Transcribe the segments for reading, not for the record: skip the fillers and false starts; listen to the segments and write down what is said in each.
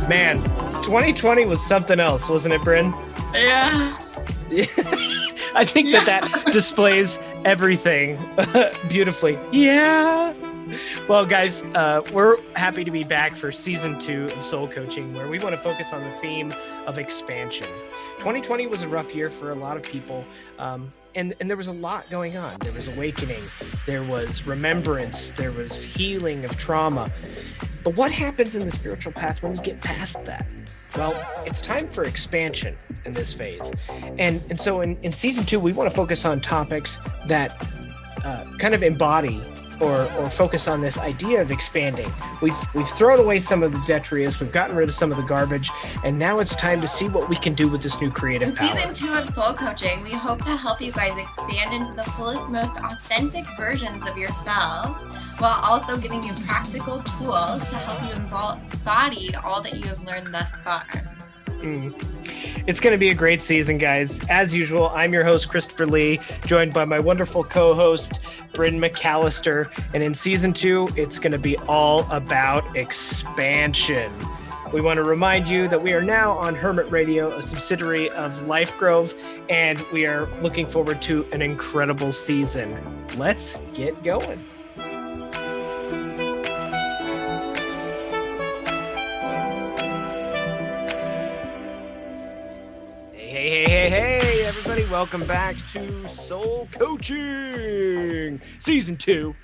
Man, 2020 was something else, wasn't it, Bryn? Yeah. I think that displays everything beautifully. Yeah. Well, guys, we're happy to be back for season 2 of Soul Coaching, where we want to focus on the theme of expansion. 2020 was a rough year for a lot of people, and there was a lot going on. There was awakening, there was remembrance, there was healing of trauma. But what happens in the spiritual path when you get past that? Well, it's time for expansion in this phase. And so in season 2, we want to focus on topics that kind of embody or focus on this idea of expanding. We've thrown away some of the detritus, we've gotten rid of some of the garbage, and now it's time to see what we can do with this new creative power. In season 2 of Soul Coaching, we hope to help you guys expand into the fullest, most authentic versions of yourselves, while also giving you practical tools to help you embody all that you have learned thus far. It's going to be a great season, guys. As usual, I'm your host, Christopher Lee, joined by my wonderful co-host, Bryn McAllister. And in season 2, it's going to be all about expansion. We want to remind you that we are now on Hermit Radio, a subsidiary of LifeGrove, and we are looking forward to an incredible season. Let's get going. Hey, everybody. Welcome back to Soul Coaching, Season 2.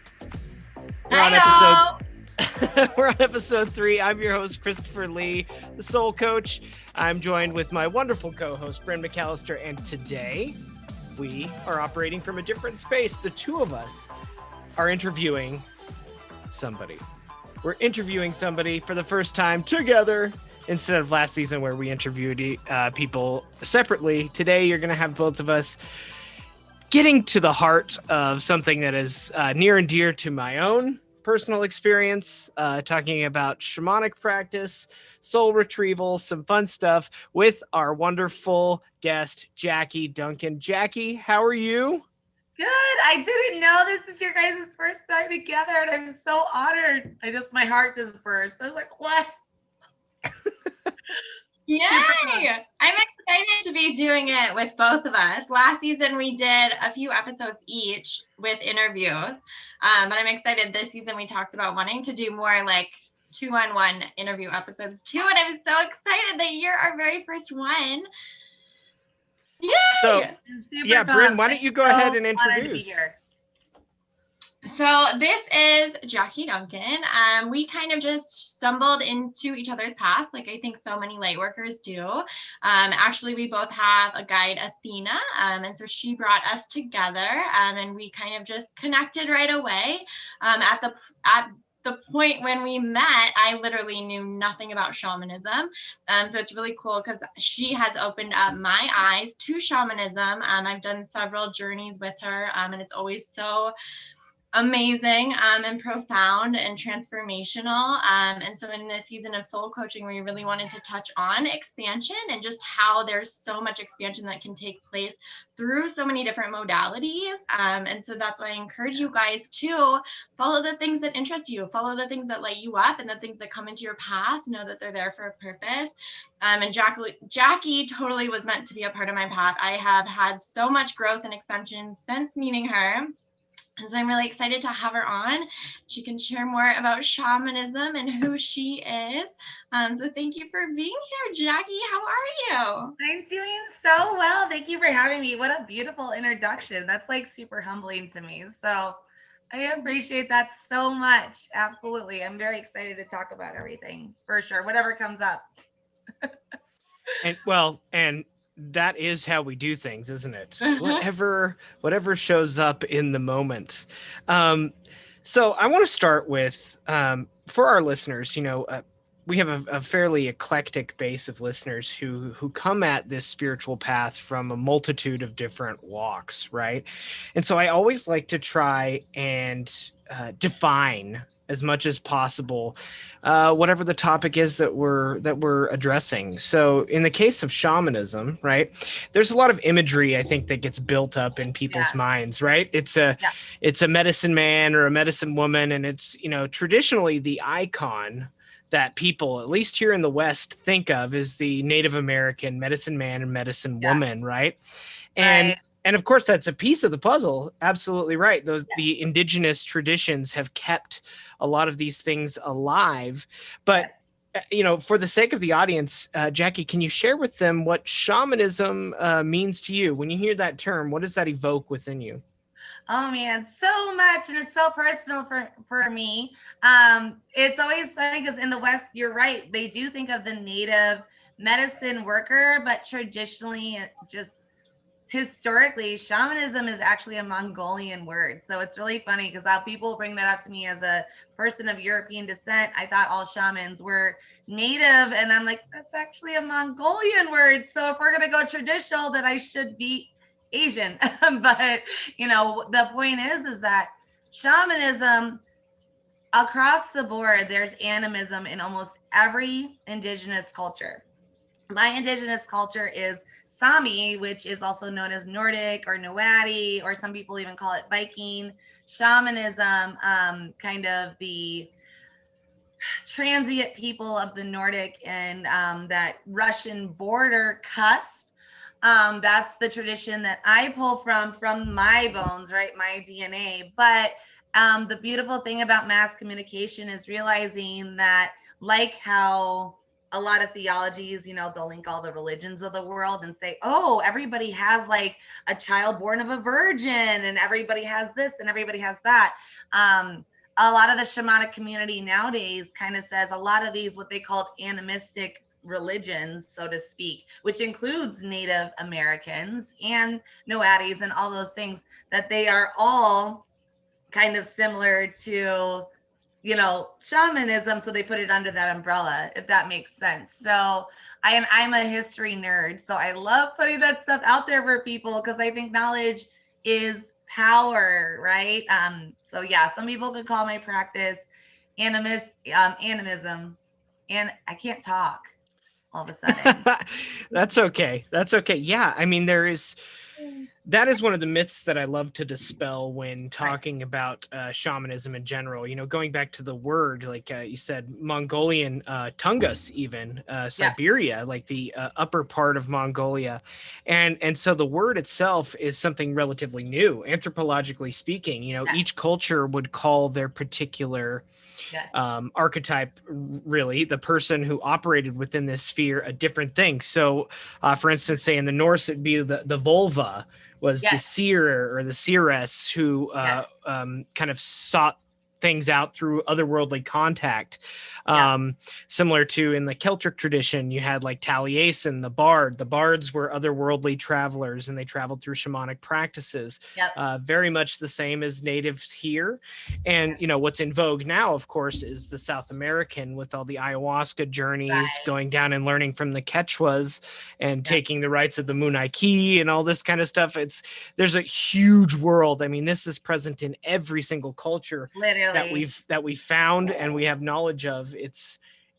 We're on episode 3. I'm your host, Christopher Lee, the Soul Coach. I'm joined with my wonderful co-host, Bryn McAllister, and today we are operating from a different space. The two of us are interviewing somebody. We're interviewing somebody for the first time together, instead of last season where we interviewed people separately. Today, you're going to have both of us getting to the heart of something that is near and dear to my own personal experience, talking about shamanic practice, soul retrieval, some fun stuff with our wonderful guest, Jacqui Duncan. Jacqui, how are you? Good. I didn't know this is your guys' first time together, and I'm so honored. My heart just burst. I was like, what? Yay! I'm excited to be doing it with both of us. Last season we did a few episodes each with interviews, but I'm excited this season we talked about wanting to do more like 2-on-1 interview episodes too, and I'm so excited that you're our very first one. Yay! So, yeah, Bryn, why don't you go ahead and introduce? So this is Jacqui Duncan. We kind of just stumbled into each other's path, like I think so many light workers do. Actually, we both have a guide, Athena, and so she brought us together, and we kind of just connected right away. At the point when we met, I literally knew nothing about shamanism. So it's really cool because she has opened up my eyes to shamanism. I've done several journeys with her, and it's always so amazing and profound and transformational. And so in this season of Soul Coaching, we really wanted to touch on expansion and just how there's so much expansion that can take place through so many different modalities. And so that's why I encourage you guys to follow the things that interest you, follow the things that light you up, and the things that come into your path, know that they're there for a purpose. And Jacqui totally was meant to be a part of my path. I have had so much growth and expansion since meeting her. And so I'm really excited to have her on. She can share more about shamanism and who she is. So thank you for being here, Jacqui. How are you? I'm doing so well. Thank you for having me. What a beautiful introduction. That's like super humbling to me. So I appreciate that so much. Absolutely. I'm very excited to talk about everything for sure. Whatever comes up. And that is how we do things, isn't it? Whatever shows up in the moment. So I want to start with, for our listeners, we have a fairly eclectic base of listeners who come at this spiritual path from a multitude of different walks, right? And so I always like to try and define as much as possible whatever the topic is that we're addressing. So in the case of shamanism, right, there's a lot of imagery I think that gets built up in people's minds, right? It's a medicine man or a medicine woman, and it's traditionally the icon that people, at least here in the West, think of is the Native American medicine man and medicine woman, right? And of course, that's a piece of the puzzle. Absolutely right. The indigenous traditions have kept a lot of these things alive. But for the sake of the audience, Jacqui, can you share with them what shamanism means to you? When you hear that term, what does that evoke within you? Oh man, so much, and it's so personal for me. It's always funny because in the West, you're right, they do think of the native medicine worker, but traditionally, just historically, shamanism is actually a Mongolian word. So it's really funny because how people bring that up to me as a person of European descent. I thought all shamans were native, and I'm like, that's actually a Mongolian word. So if we're gonna go traditional, then I should be Asian. But the point is that shamanism across the board, there's animism in almost every indigenous culture. My indigenous culture is Sami, which is also known as Nordic or Nuadi, or some people even call it Viking. Shamanism, kind of the transient people of the Nordic and that Russian border cusp. That's the tradition that I pull from my bones, right? My DNA. But the beautiful thing about mass communication is realizing that, like how a lot of theologies, they'll link all the religions of the world and say, oh, everybody has like a child born of a virgin, and everybody has this and everybody has that. A lot of the shamanic community nowadays kind of says a lot of these, what they call animistic religions, so to speak, which includes Native Americans and Noadis and all those things, that they are all kind of similar to, shamanism. So they put it under that umbrella, if that makes sense. So I'm a history nerd. So I love putting that stuff out there for people because I think knowledge is power, right? So yeah, some people could call my practice animism, and I can't talk all of a sudden. That's okay. Yeah, I mean, that is one of the myths that I love to dispel when talking about shamanism in general. Going back to the word, like you said, Mongolian, Tungus, even Siberia, like the upper part of Mongolia, and so the word itself is something relatively new, anthropologically speaking. Each culture would call their particular archetype, really, the person who operated within this sphere, a different thing. So, for instance, say in the Norse, it'd be the vulva was the seer or the seeress who kind of sought things out through otherworldly contact. Similar to in the Celtic tradition, you had like Taliesin, the bard. The bards were otherworldly travelers, and they traveled through shamanic practices. Very much the same as natives here. And what's in vogue now, of course, is the South American, with all the ayahuasca journeys, going down and learning from the Quechuas and taking the rites of the Munaiki and all this kind of stuff. There's a huge world. I mean, this is present in every single culture that we've found and we have knowledge of.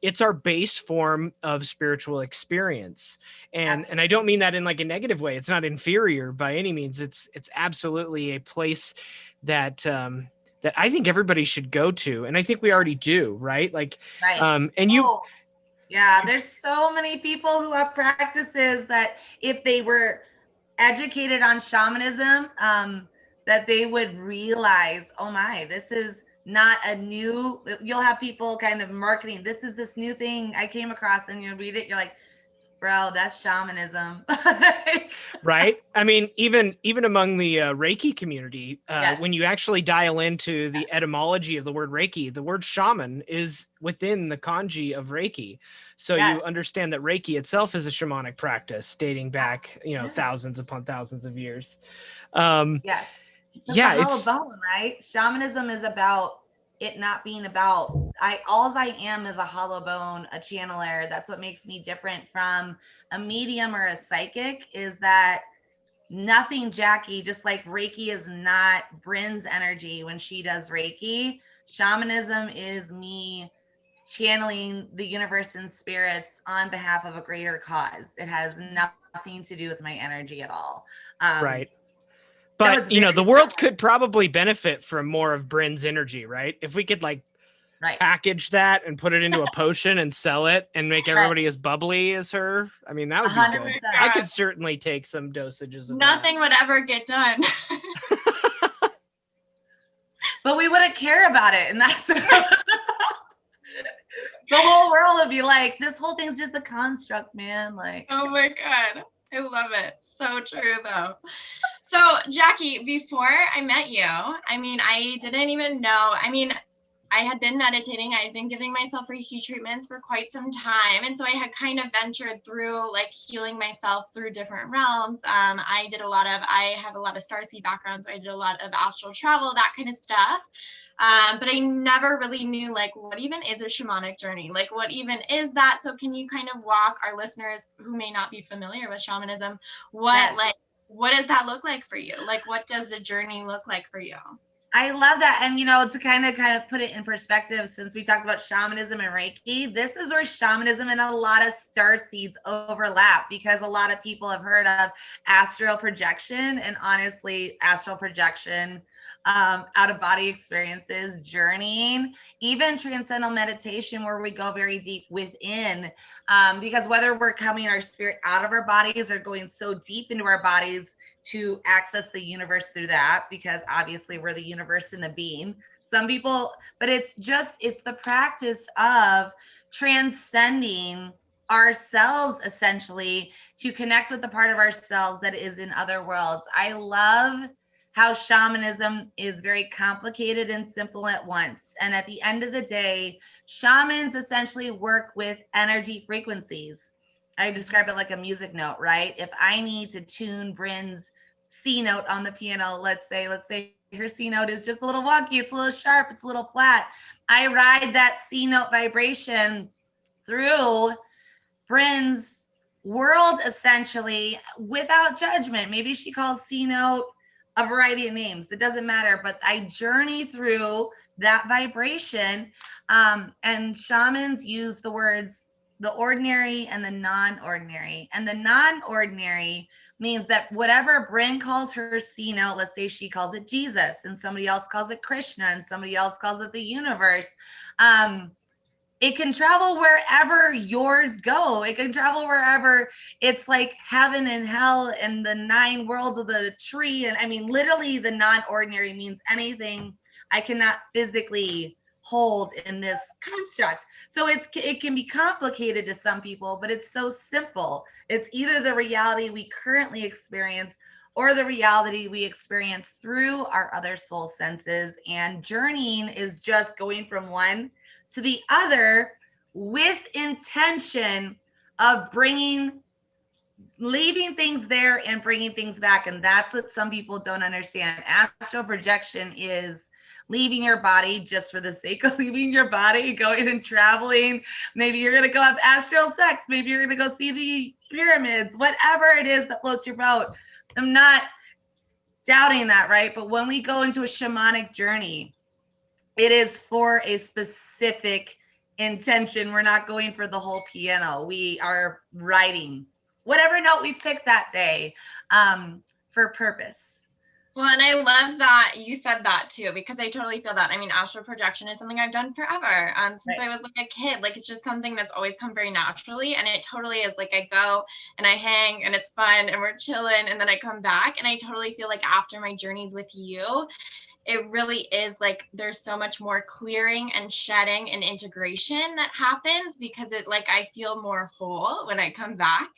It's our base form of spiritual experience. And I don't mean that in like a negative way. It's not inferior by any means. It's absolutely a place that that I think everybody should go to. And I think we already do, right? Like there's so many people who have practices that if they were educated on shamanism, that they would realize, oh my, this is not a new, you'll have people kind of marketing, this is this new thing I came across, and you read it, you're like, bro, that's shamanism. Right. I mean, even among the Reiki community, when you actually dial into the etymology of the word Reiki, the word shaman is within the kanji of Reiki. So you understand that Reiki itself is a shamanic practice dating back, thousands upon thousands of years. It's a hollow bone, right? Shamanism is about it not being about all I am is a hollow bone, a channeler. That's what makes me different from a medium or a psychic, is that nothing Jacqui, just like Reiki is not Bryn's energy when she does Reiki. Shamanism is me channeling the universe and spirits on behalf of a greater cause. It has nothing to do with my energy at all. Right. But, the world could probably benefit from more of Bryn's energy, right? If we could like package that and put it into a potion and sell it and make everybody as bubbly as her. I mean, that would be 100%. good. I could certainly take some dosages of Nothing would ever get done. But we wouldn't care about it. And that's the whole world would be like, this whole thing's just a construct, man. Like, oh my God. I love it. So true though. So Jacqui, before I met you, I mean, I didn't even know, I mean, I had been meditating. I had been giving myself Reiki treatments for quite some time. And so I had kind of ventured through like healing myself through different realms. I have a lot of starseed background. So I did a lot of astral travel, that kind of stuff. But I never really knew like what even is a shamanic journey? Like what even is that? So can you kind of walk our listeners who may not be familiar with shamanism, what does that look like for you? Like what does the journey look like for you? I love that. And, you know, to kind of put it in perspective, since we talked about shamanism and Reiki, this is where shamanism and a lot of star seeds overlap, because a lot of people have heard of astral projection, and honestly, astral projection, out of body experiences, journeying, even transcendental meditation, where we go very deep within, because whether we're coming our spirit out of our bodies or going so deep into our bodies to access the universe through that, because obviously we're the universe in a being. Some people, but it's the practice of transcending ourselves, essentially, to connect with the part of ourselves that is in other worlds. I love how shamanism is very complicated and simple at once. And at the end of the day, shamans essentially work with energy frequencies. I describe it like a music note, right? If I need to tune Bryn's C note on the piano, let's say her C note is just a little wonky, it's a little sharp, it's a little flat. I ride that C note vibration through Bryn's world, essentially, without judgment. Maybe she calls C note a variety of names. It doesn't matter, but I journey through that vibration. And shamans use the words, the ordinary and the non-ordinary. And the non-ordinary means that whatever Bryn calls her C note, let's say she calls it Jesus, and somebody else calls it Krishna, and somebody else calls it the universe. It can travel wherever yours go. It can travel wherever. It's like heaven and hell and the 9 worlds of the tree. And I mean, literally the non-ordinary means anything I cannot physically hold in this construct. So it can be complicated to some people, but it's so simple. It's either the reality we currently experience or the reality we experience through our other soul senses. And journeying is just going from one to the other with intention of leaving things there and bringing things back. And that's what some people don't understand. Astral projection is leaving your body just for the sake of leaving your body, going and traveling. Maybe you're going to go have astral sex. Maybe you're going to go see the pyramids, whatever it is that floats your boat. I'm not doubting that, right? But when we go into a shamanic journey, it is for a specific intention. We're not going for the whole piano. We are writing whatever note we picked that day, for purpose. Well, and I love that you said that too, because I totally feel that. I mean, astral projection is something I've done forever. Since I was like a kid, like it's just something that's always come very naturally. And it totally is like I go and I hang and it's fun and we're chilling and then I come back. And I totally feel like after my journeys with you, it really is like there's so much more clearing and shedding and integration that happens, because it like I feel more whole when I come back,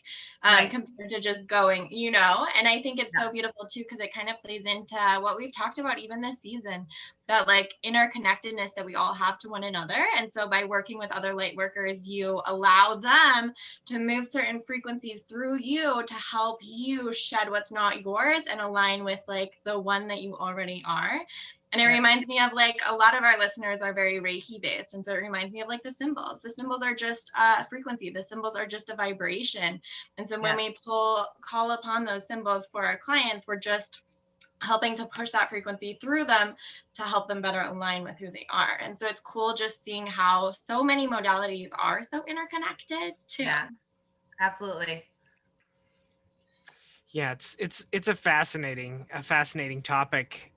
compared to just going, you know. And I think it's so beautiful too, because it kind of plays into what we've talked about even this season, that like interconnectedness that we all have to one another. And so by working with other light workers, you allow them to move certain frequencies through you to help you shed what's not yours and align with like the one that you already are. And it reminds me of like a lot of our listeners are very Reiki based. And so it reminds me of like the symbols. The symbols are just a frequency. The symbols are just a vibration. And so when we call upon those symbols for our clients, we're just helping to push that frequency through them to help them better align with who they are. And so it's cool just seeing how so many modalities are so interconnected too. Yeah, absolutely. Yeah, it's a fascinating topic.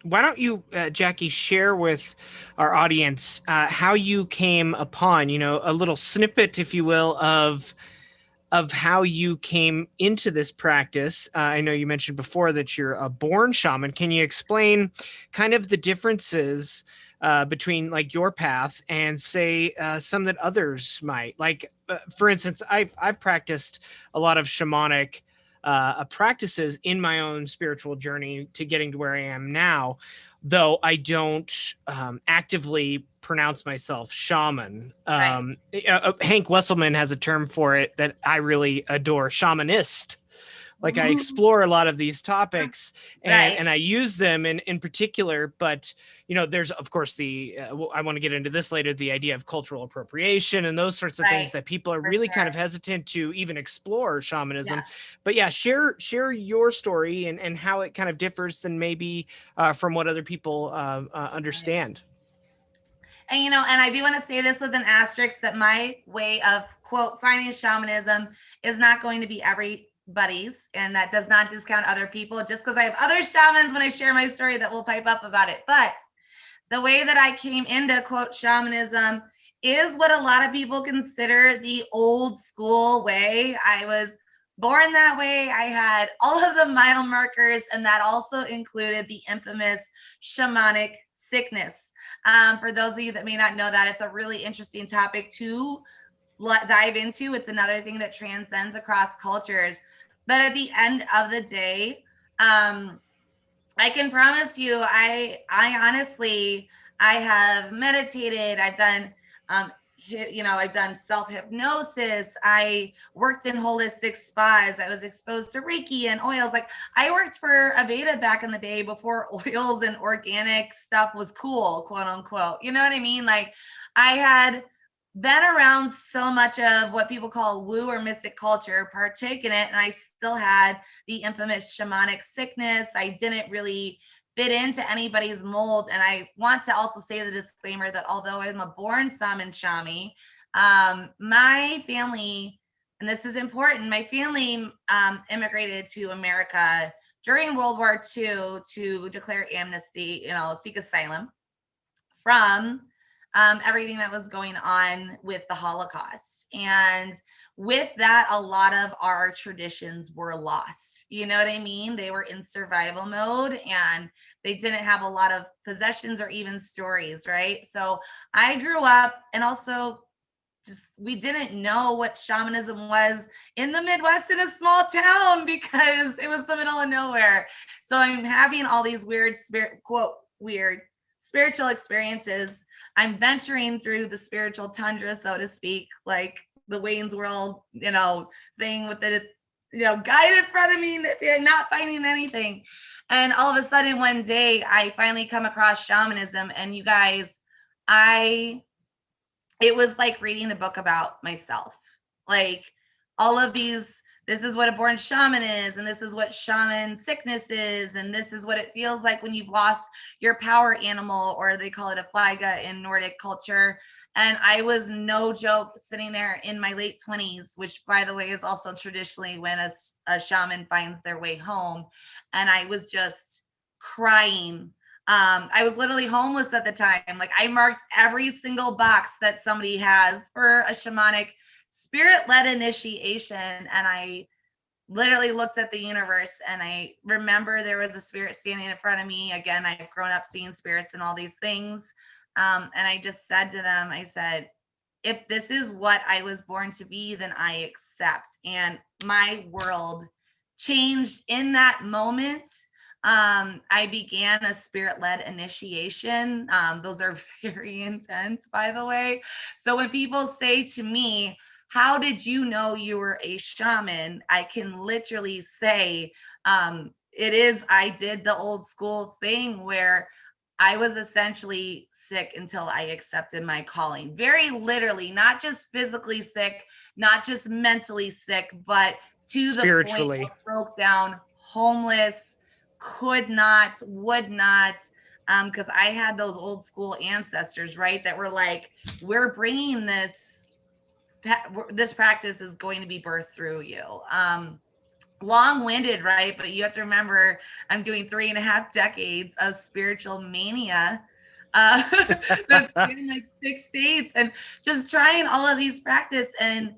why don't you, Jacqui, share with our audience how you came upon, a little snippet, if you will, of how you came into this practice. I know you mentioned before that you're a born shaman. Can you explain kind of the differences between like your path and say some that others might like? For instance, I've practiced a lot of shamanic practices in my own spiritual journey to getting to where I am now, though I don't actively pronounce myself shaman. Right. Hank Wesselman has a term for it that I really adore, shamanist. Like I Mhm. explore a lot of these topics and Right. I use them in particular, but there's of course the I want to get into this later, the idea of cultural appropriation and those sorts of things Right. that people are For really kind of sure. hesitant to even explore shamanism. Yeah. But yeah, share your story and how it kind of differs than maybe from what other people Right. understand. And and I do want to say this with an asterisk that my way of quote finding shamanism is not going to be everybody's, and that does not discount other people just because I have other shamans when I share my story that will pipe up about it. But the way that I came into quote shamanism is what a lot of people consider the old school way. I was born that way. I had all of the mile markers, and that also included the infamous shamanic sickness. For those of you that may not know that, it's a really interesting topic to dive into. It's another thing that transcends across cultures. But at the end of the day, I can promise you, I honestly, I have meditated. I've done, I've done self hypnosis. I worked in holistic spas. I was exposed to Reiki and oils. Like I worked for Aveda back in the day before oils and organic stuff was cool, quote unquote. You know what I mean? Like I had been around so much of what people call woo or mystic culture, partake in it, and I still had the infamous shamanic sickness. I didn't really fit into anybody's mold. And I want to also say the disclaimer that although I'm a born Sami Shaman, my family, and this is important, my family immigrated to America during World War II to declare amnesty, seek asylum from everything that was going on with the Holocaust. And with that, a lot of our traditions were lost. You know what I mean? They were in survival mode and they didn't have a lot of possessions or even stories, right? So I grew up and also just we didn't know what shamanism was in the Midwest in a small town because it was the middle of nowhere. So I'm having all these weird weird spiritual experiences. I'm venturing through the spiritual tundra, so to speak, like the Wayne's World, thing with the, guide in front of me, not finding anything. And all of a sudden, one day, I finally come across shamanism, and you guys, it was like reading a book about myself. Like all of these, this is what a born shaman is, and this is what shaman sickness is, and this is what it feels like when you've lost your power animal, or they call it a flaga in Nordic culture. And I was, no joke, sitting there in my late 20s, which by the way is also traditionally when a shaman finds their way home. And I was just crying. I was literally homeless at the time. Like I marked every single box that somebody has for a shamanic spirit-led initiation. And I literally looked at the universe and I remember there was a spirit standing in front of me. Again, I've grown up seeing spirits and all these things. And I just said to them, I said, if this is what I was born to be, then I accept. And my world changed in that moment. I began a spirit-led initiation. Those are very intense, by the way. So when people say to me, how did you know you were a shaman? I can literally say, I did the old school thing where I was essentially sick until I accepted my calling. Very literally, not just physically sick, not just mentally sick, but to the point Spiritually. of broke down, homeless, could not, would not, because I had those old school ancestors, right, that were like, we're bringing this practice is going to be birthed through you. long-winded, right? But you have to remember, I'm doing 3.5 decades of spiritual mania. That's in like 6 states, and just trying all of these practice. And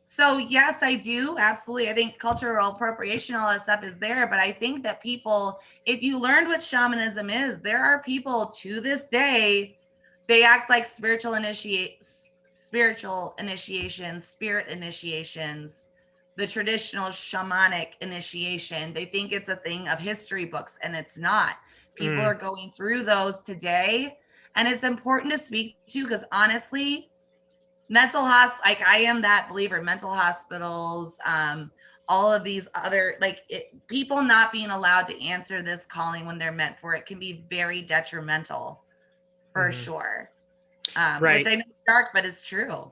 so, yes, I do. Absolutely. I think cultural appropriation, all that stuff is there. But I think that people, if you learned what shamanism is, there are people to this day, they act like spiritual initiations, spirit initiations, the traditional shamanic initiation. They think it's a thing of history books, and it's not. People are going through those today. And it's important to speak to, because honestly, like I am that believer, mental hospitals, all of these other, like people not being allowed to answer this calling when they're meant for it can be very detrimental for sure. Right. Which I know is dark, but it's true.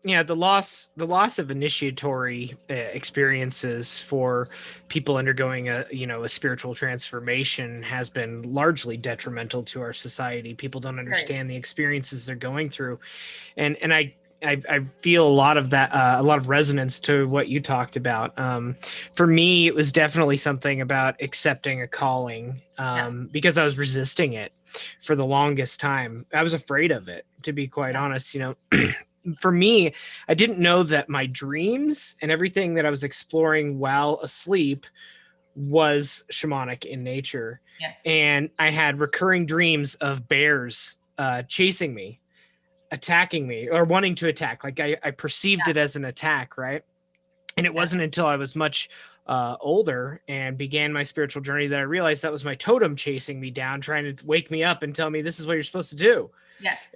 Yeah, the loss of initiatory experiences for people undergoing a spiritual transformation has been largely detrimental to our society. People don't understand the experiences they're going through, and I feel a lot of that, a lot of resonance to what you talked about. For me, it was definitely something about accepting a calling, because I was resisting it for the longest time. I was afraid of it, to be quite honest. For me, I didn't know that my dreams and everything that I was exploring while asleep was shamanic in nature. Yes. And I had recurring dreams of bears chasing me, attacking me, or wanting to attack. Like I perceived it as an attack, right? And it wasn't until I was much older and began my spiritual journey that I realized that was my totem chasing me down, trying to wake me up and tell me this is what you're supposed to do. Yes.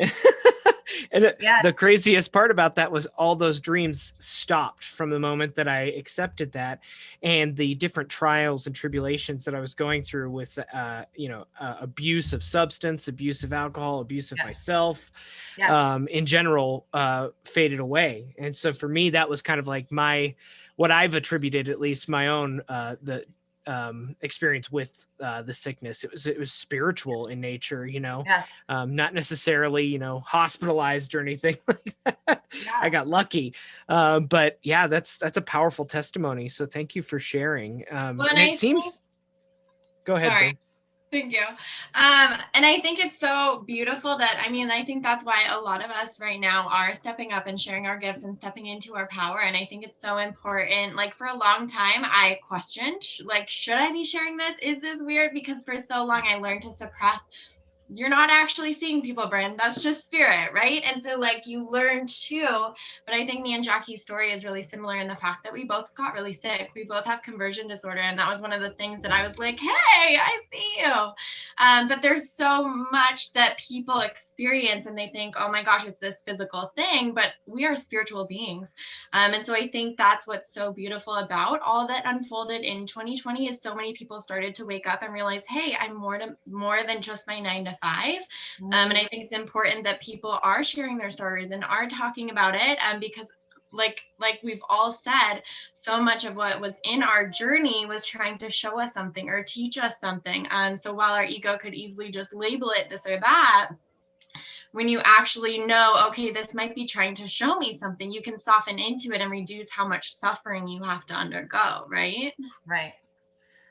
And the craziest part about that was all those dreams stopped from the moment that I accepted that, and the different trials and tribulations that I was going through with, abuse of substance, abuse of alcohol, abuse of myself, in general, faded away. And so for me, that was kind of like what I've attributed, at least my own, experience with the sickness. It was spiritual in nature, not necessarily, hospitalized or anything like that. I got lucky. But yeah, that's a powerful testimony. So thank you for sharing. And it seems, go ahead. Sorry. Thank you. And I think it's so beautiful that, I think that's why a lot of us right now are stepping up and sharing our gifts and stepping into our power. And I think it's so important. Like for a long time, I questioned, like, should I be sharing this? Is this weird? Because for so long, I learned to suppress. You're not actually seeing people, Bryn. That's just spirit, right? And so like you learn too, but I think me and Jacqui's story is really similar in the fact that we both got really sick. We both have conversion disorder. And that was one of the things that I was like, hey, I see you. But there's so much that people experience and they think, oh my gosh, it's this physical thing, but we are spiritual beings. And so I think that's what's so beautiful about all that unfolded in 2020 is so many people started to wake up and realize, hey, I'm more than just my 9 to 5. And I think it's important that people are sharing their stories and are talking about it, because like we've all said, so much of what was in our journey was trying to show us something or teach us something. So while our ego could easily just label it this or that, when you actually know, okay, this might be trying to show me something, you can soften into it and reduce how much suffering you have to undergo, right? Right.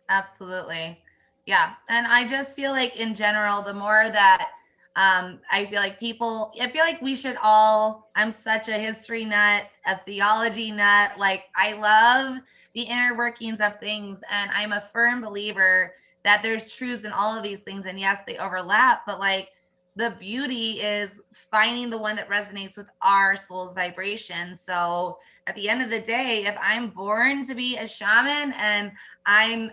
Absolutely. Yeah. And I just feel like in general, the more that I feel like we should all, I'm such a history nut, a theology nut. Like I love the inner workings of things. And I'm a firm believer that there's truths in all of these things. And yes, they overlap, but like the beauty is finding the one that resonates with our soul's vibration. So at the end of the day, if I'm born to be a shaman and I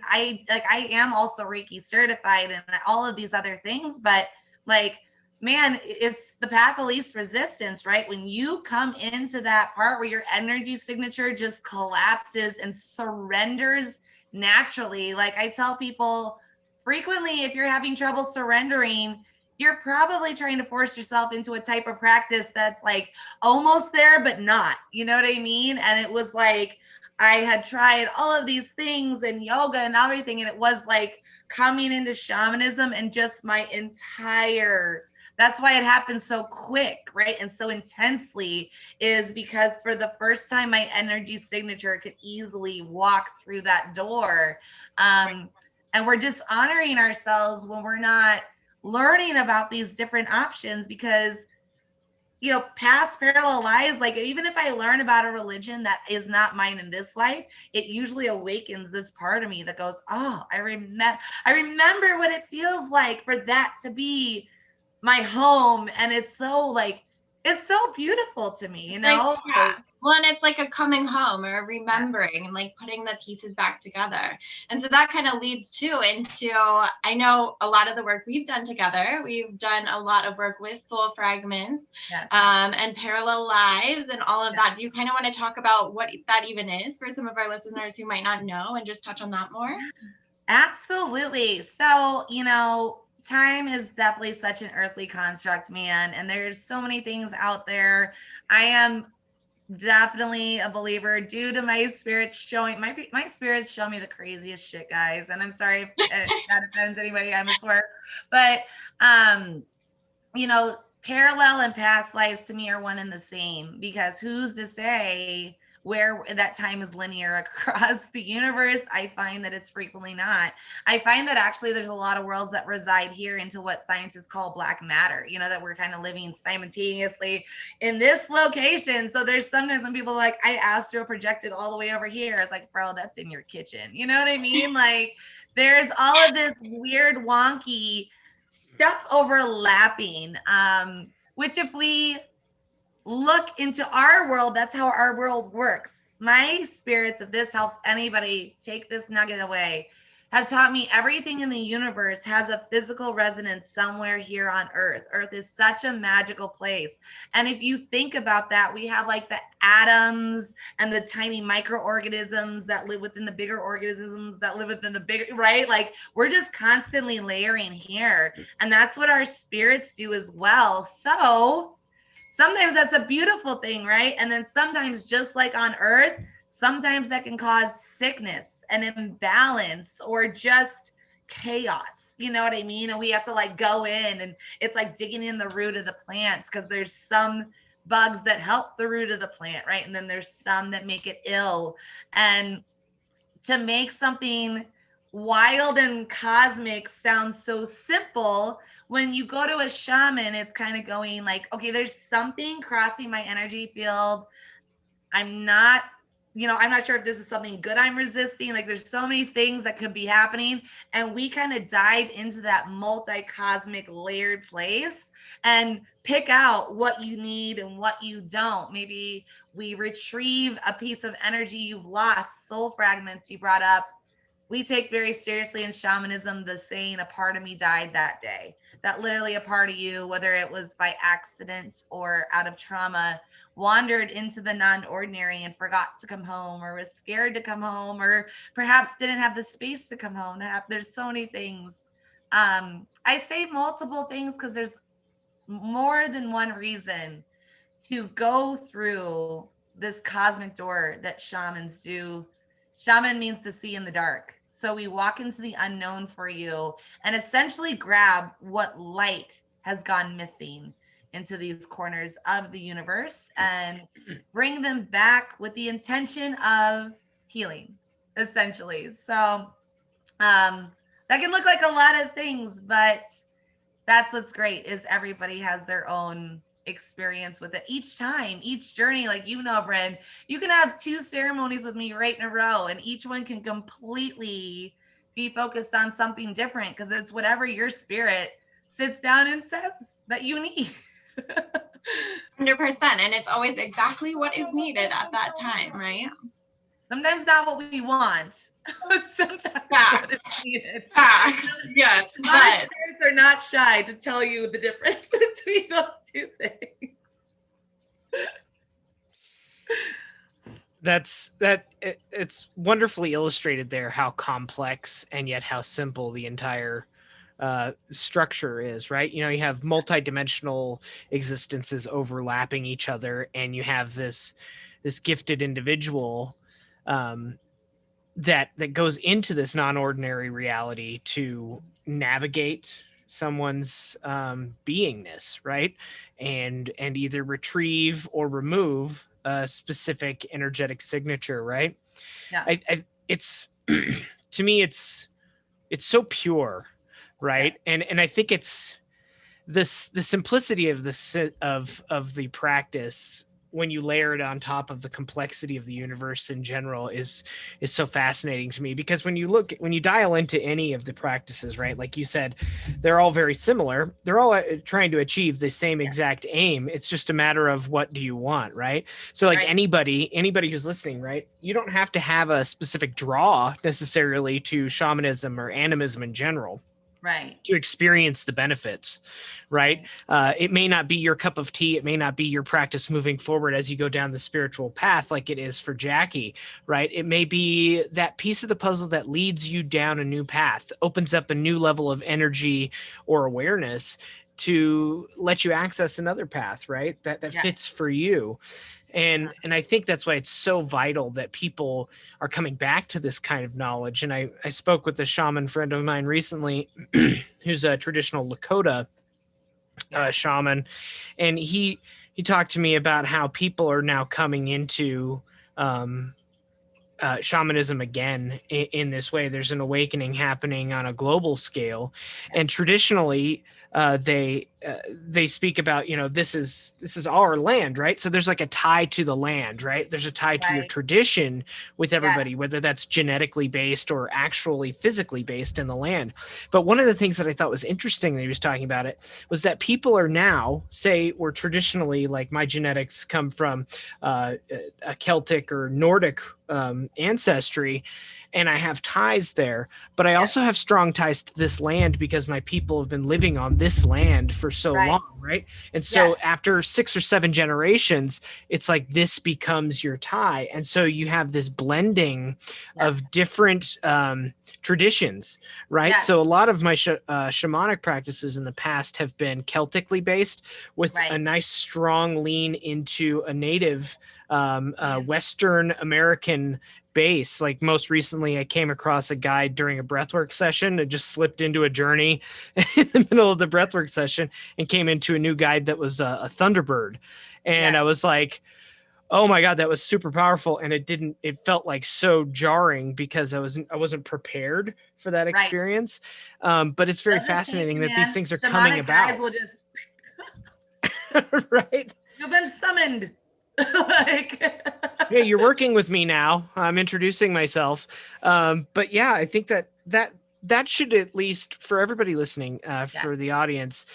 am also Reiki certified and all of these other things, but like, man, it's the path of least resistance, right? When you come into that part where your energy signature just collapses and surrenders naturally. Like I tell people frequently, if you're having trouble surrendering, you're probably trying to force yourself into a type of practice that's like almost there, but not, you know what I mean? And it was like, I had tried all of these things and yoga and everything. And it was like coming into shamanism and just my entire That's why it happens so quick, right? And so intensely, is because for the first time, my energy signature could easily walk through that door. And we're dishonoring ourselves when we're not learning about these different options, because past parallel lives, like even if I learn about a religion that is not mine in this life, it usually awakens this part of me that goes, oh, I remember what it feels like for that to be my home. And it's so beautiful to me, Well, and it's like a coming home or a remembering and like putting the pieces back together. And so that kind of leads too into, I know a lot of the work we've done together, we've done a lot of work with soul fragments, and parallel lives and all of that. Do you kind of want to talk about what that even is for some of our listeners who might not know, and just touch on that more? Absolutely. So, time is definitely such an earthly construct, man. And there's so many things out there. I am definitely a believer due to my spirit showing my spirits show me the craziest shit, guys. And I'm sorry if that offends anybody, I'm a swear. But parallel and past lives to me are one and the same, because who's to say where that time is linear across the universe? I find that it's frequently not. I find that actually there's a lot of worlds that reside here into what scientists call black matter, that we're kind of living simultaneously in this location. So there's sometimes when people are like, I astral projected all the way over here. It's like, bro, that's in your kitchen. You know what I mean? Like there's all of this weird, wonky stuff overlapping, which if we look into our world, that's how our world works. My spirits, if this helps anybody take this nugget away, have taught me everything in the universe has a physical resonance somewhere here on Earth. Earth is such a magical place. And if you think about that, we have like the atoms and the tiny microorganisms that live within the bigger organisms that live within the bigger, right? Like we're just constantly layering here. And that's what our spirits do as well. So sometimes that's a beautiful thing, right? And then sometimes, just like on Earth, sometimes that can cause sickness and imbalance or just chaos. You know what I mean? And we have to like go in, and it's like digging in the root of the plants, because there's some bugs that help the root of the plant, right? And then there's some that make it ill. And to make something wild and cosmic sound so simple, when you go to a shaman, it's kind of going like, okay, there's something crossing my energy field. I'm not sure if this is something good I'm resisting. Like there's so many things that could be happening. And we kind of dive into that multi-cosmic layered place and pick out what you need and what you don't. Maybe we retrieve a piece of energy you've lost, soul fragments you brought up. We take very seriously in shamanism the saying, a part of me died that day. That literally a part of you, whether it was by accident or out of trauma, wandered into the non-ordinary and forgot to come home, or was scared to come home, or perhaps didn't have the space to come home. There's so many things. I say multiple things because there's more than one reason to go through this cosmic door that shamans do. Shaman means to see in the dark. So we walk into the unknown for you and essentially grab what light has gone missing into these corners of the universe and bring them back with the intention of healing, essentially. So that can look like a lot of things, but that's what's great, is everybody has their own experience with it each time, each journey. Like, Bren, you can have 2 ceremonies with me right in a row, and each one can completely be focused on something different, because it's whatever your spirit sits down and says that you need. 100%. And it's always exactly what is needed at that time, right? Sometimes not what we want. Sometimes what is needed. Yes. Our spirits are not shy to tell you the difference between those 2 things. It's wonderfully illustrated there how complex and yet how simple the entire structure is, right? You have multidimensional existences overlapping each other, and you have this gifted individual that goes into this non-ordinary reality to navigate someone's beingness, right? And either retrieve or remove a specific energetic signature, right? Yeah. It's to me, it's so pure, right? Yes. And I think it's the simplicity of of the practice when you layer it on top of the complexity of the universe in general is so fascinating to me, because when you dial into any of the practices, right, like you said, they're all very similar. They're all trying to achieve the same exact aim. It's just a matter of what do you want, right? So like Right. anybody who's listening, right, you don't have to have a specific draw necessarily to shamanism or animism in general Right. to experience the benefits, right? It may not be your cup of tea. It may not be your practice moving forward as you go down the spiritual path like it is for Jacqui, right? It may be that piece of the puzzle that leads you down a new path, opens up a new level of energy or awareness to let you access another path, right? That Yes. fits for you. And I think that's why it's so vital that people are coming back to this kind of knowledge. And I spoke with a shaman friend of mine recently who's a traditional Lakota shaman, and he talked to me about how people are now coming into shamanism again in this way. There's an awakening happening on a global scale, and traditionally they speak about, this is our land, right? So there's like a tie to the land, right? There's a tie to your tradition with everybody, whether that's genetically based or actually physically based in the land. But one of the things that I thought was interesting that he was talking about it was that people are now, say we're traditionally, like my genetics come from a Celtic or Nordic ancestry, and I have ties there, but I also have strong ties to this land because my people have been living on this land for so long, right? And so after 6 or 7 generations, it's like this becomes your tie. And so you have this blending of different traditions, right? So a lot of my shamanic practices in the past have been Celtically based with a nice strong lean into a native Western American base. Like most recently, I came across a guide during a breathwork session and just slipped into a journey in the middle of the breathwork session and came into a new guide that was a Thunderbird. And I was like, oh my God, that was super powerful. And it felt like so jarring because I wasn't prepared for that experience. But it's very fascinating that these things are coming about. Guides will just right. You've been summoned. Hey, you're working with me now. I'm introducing myself. But yeah, I think that should, at least for everybody listening, for the audience,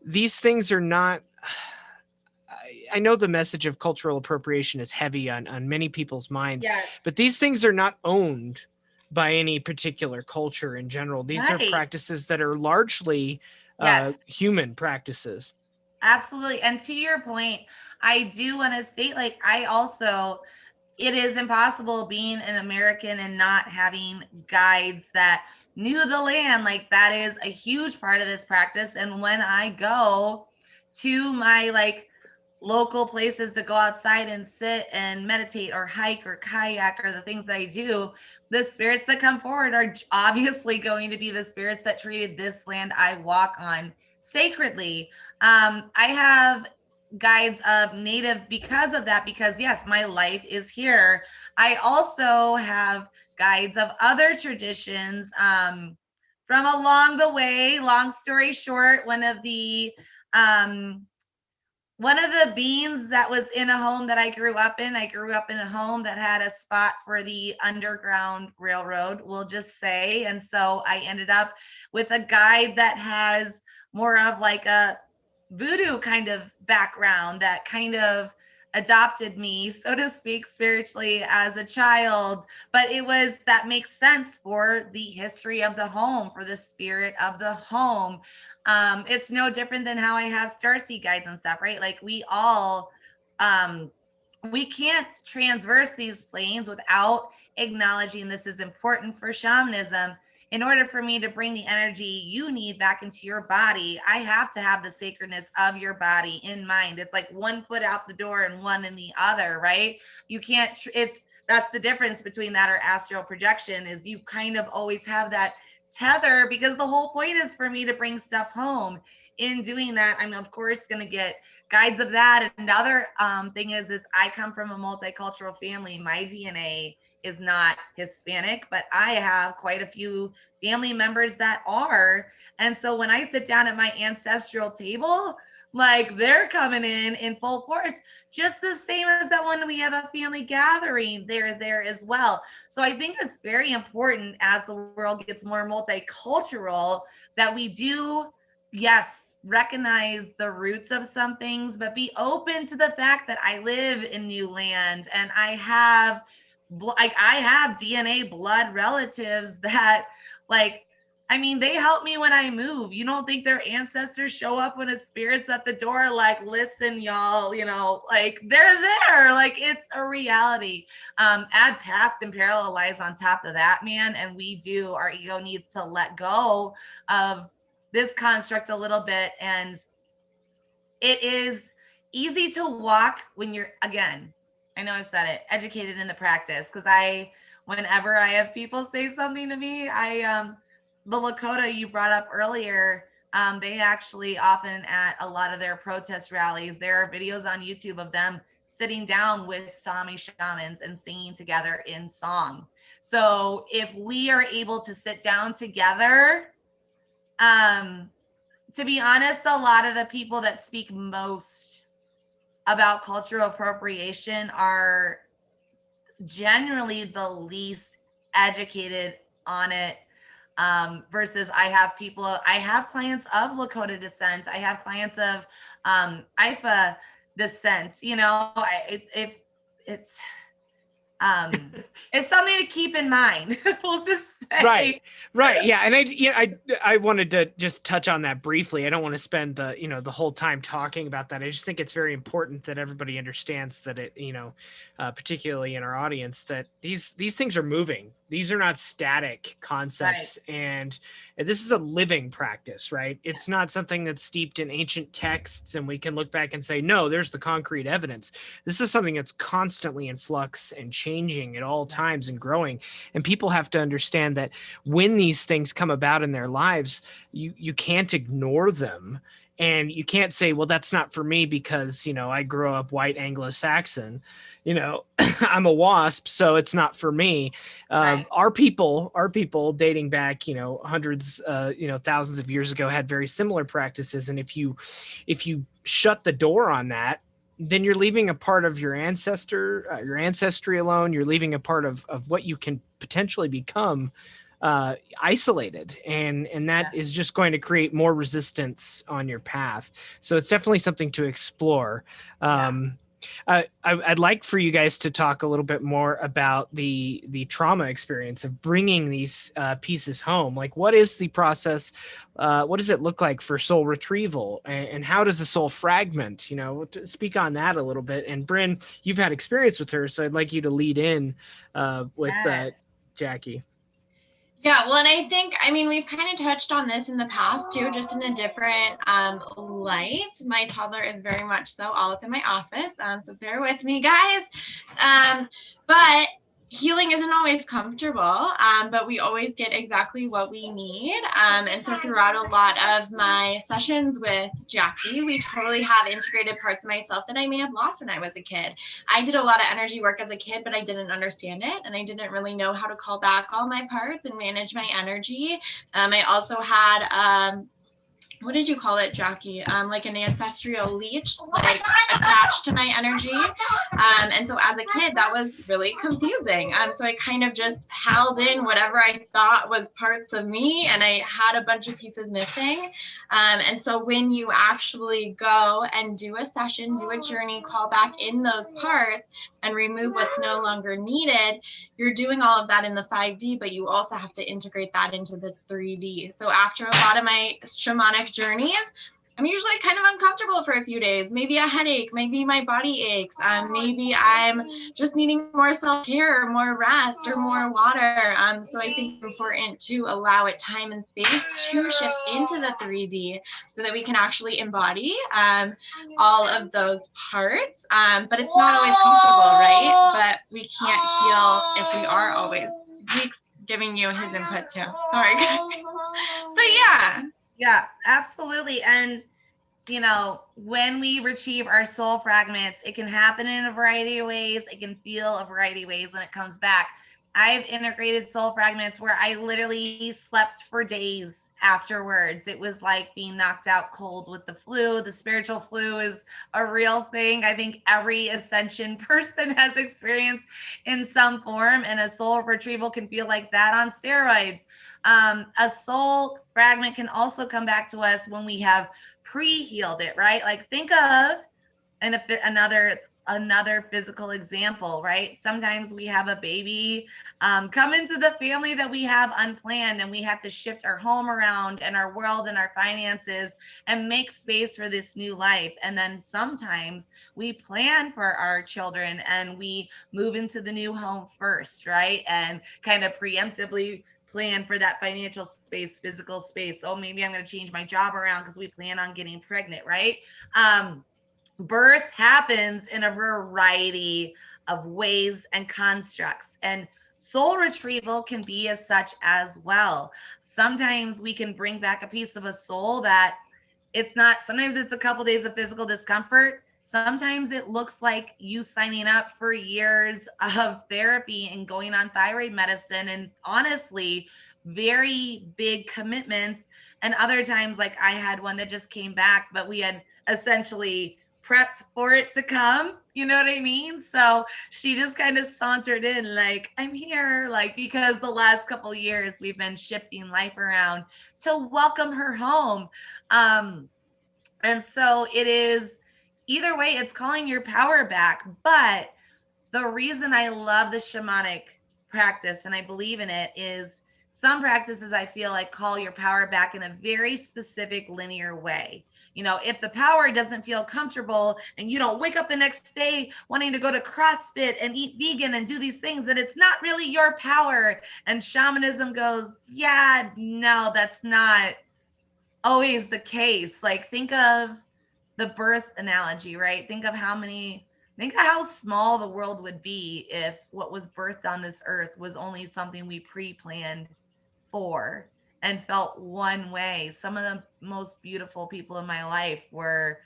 these things are not. I know the message of cultural appropriation is heavy on many people's minds, but these things are not owned by any particular culture in general. These are practices that are largely human practices. Absolutely. And to your point, I do want to state, like, it is impossible being an American and not having guides that knew the land. Like, that is a huge part of this practice. And when I go to my local places to go outside and sit and meditate or hike or kayak or the things that I do, the spirits that come forward are obviously going to be the spirits that treated this land I walk on sacredly. I have guides of native because of that, because yes, my life is here. I also have guides of other traditions from along the way. Long story short, one of the beings that was in a home that I grew up in a home that had a spot for the Underground Railroad, we'll just say. And so I ended up with a guide that has more of like a voodoo kind of background that kind of adopted me, so to speak, spiritually as a child. But that makes sense for the history of the home, for the spirit of the home. It's no different than how I have starseed guides and stuff, right? Like we can't transverse these planes without acknowledging this is important for shamanism. In order for me to bring the energy you need back into your body, I have to have the sacredness of your body in mind. It's like one foot out the door and one in the other, right? You can't, that's the difference between that or astral projection, is you kind of always have that tether, because the whole point is for me to bring stuff home. In doing that, I'm of course going to get guides of that. And the other thing is I come from a multicultural family. My DNA is not Hispanic, but I have quite a few family members that are. And so when I sit down at my ancestral table, like they're coming in full force, just the same as that when we have a family gathering, they're there as well. So I think it's very important as the world gets more multicultural that we do, yes, recognize the roots of some things, but be open to the fact that I live in new land and I have DNA blood relatives that I mean, they help me when I move. You don't think their ancestors show up when a spirit's at the door, like, listen, y'all, like they're there. Like, it's a reality. Add past and parallel lives on top of that, man. And our ego needs to let go of this construct a little bit. And it is easy to walk when you're, again, I know I've said it, educated in the practice. Because whenever I have people say something to me, the Lakota you brought up earlier, they actually often at a lot of their protest rallies, there are videos on YouTube of them sitting down with Sami shamans and singing together in song. So if we are able to sit down together, to be honest, a lot of the people that speak most about cultural appropriation are generally the least educated on it. Versus I have clients of Lakota descent. I have clients of Ifa descent. It's something to keep in mind. We'll just say. Right. Yeah. And I wanted to just touch on that briefly. I don't want to spend the whole time talking about that. I just think it's very important that everybody understands that it, particularly in our audience, that these things are moving. These are not static concepts. Right. And this is a living practice, right? It's not something that's steeped in ancient texts and we can look back and say, no, there's the concrete evidence. This is something that's constantly in flux and changing at all times and growing. And people have to understand that when these things come about in their lives, you can't ignore them. And you can't say, well, that's not for me because, I grew up white Anglo-Saxon, I'm a WASP, so it's not for me. Right. Our people dating back, hundreds, thousands of years ago had very similar practices. And if you shut the door on that, then you're leaving a part of your ancestry alone. You're leaving a part of what you can potentially become isolated, and that is just going to create more resistance on your path. So it's definitely something to explore. I'd like for you guys to talk a little bit more about the trauma experience of bringing these pieces home. Like, what is the process? What does it look like for soul retrieval, and how does a soul fragment? Speak on that a little bit. And Bryn, you've had experience with her, so I'd like you to lead in with Jacqui. Yeah, well, and I think, we've kind of touched on this in the past too, just in a different light. My toddler is very much so all up in my office, so bear with me, guys. But healing isn't always comfortable, but we always get exactly what we need. And so throughout a lot of my sessions with Jacqui, we totally have integrated parts of myself that I may have lost when I was a kid. I did a lot of energy work as a kid, but I didn't understand it. And I didn't really know how to call back all my parts and manage my energy. I also had, what did you call it, Jacqui? Like an ancestral leech, like attached to my energy. And so as a kid, that was really confusing. So I kind of just held in whatever I thought was parts of me, and I had a bunch of pieces missing. And so when you actually go and do a session, do a journey, call back in those parts and remove what's no longer needed, you're doing all of that in the 5D, but you also have to integrate that into the 3D. So after a lot of my shamanic journeys, I'm usually kind of uncomfortable for a few days, maybe a headache, maybe my body aches, maybe I'm just needing more self-care, more rest, or more water. So I think it's important to allow it time and space to shift into the 3D so that we can actually embody all of those parts. But it's not always comfortable, right? But we can't heal if we are always giving you his input too. Sorry, guys. But yeah. Yeah, absolutely. And you know, when we retrieve our soul fragments, it can happen in a variety of ways. It can feel a variety of ways when it comes back. I've integrated soul fragments where I literally slept for days afterwards. It was like being knocked out cold with the flu. The spiritual flu is a real thing. I think every ascension person has experienced in some form, and a soul retrieval can feel like that on steroids. A soul fragment can also come back to us when we have pre-healed it, right? Like think of another physical example, right? Sometimes we have a baby come into the family that we have unplanned, and we have to shift our home around and our world and our finances and make space for this new life. And then sometimes we plan for our children and we move into the new home first, right? And kind of preemptively plan for that financial space, physical space. Oh, maybe I'm going to change my job around because we plan on getting pregnant, right? Birth happens in a variety of ways and constructs, and soul retrieval can be as such as well. Sometimes we can bring back a piece of a soul that sometimes it's a couple days of physical discomfort. Sometimes it looks like you signing up for years of therapy and going on thyroid medicine, and honestly, very big commitments. And other times, like I had one that just came back, but we had essentially prepped for it to come. You know what I mean? So she just kind of sauntered in like, I'm here, like, because the last couple of years we've been shifting life around to welcome her home. And so it is, either way, it's calling your power back. But the reason I love the shamanic practice and I believe in it is some practices I feel like call your power back in a very specific linear way. You know, if the power doesn't feel comfortable and you don't wake up the next day wanting to go to CrossFit and eat vegan and do these things, then it's not really your power. And shamanism goes, yeah, no, that's not always the case. Like think of the birth analogy, right? Think of how small the world would be if what was birthed on this earth was only something we pre-planned for and felt one way. Some of the most beautiful people in my life were,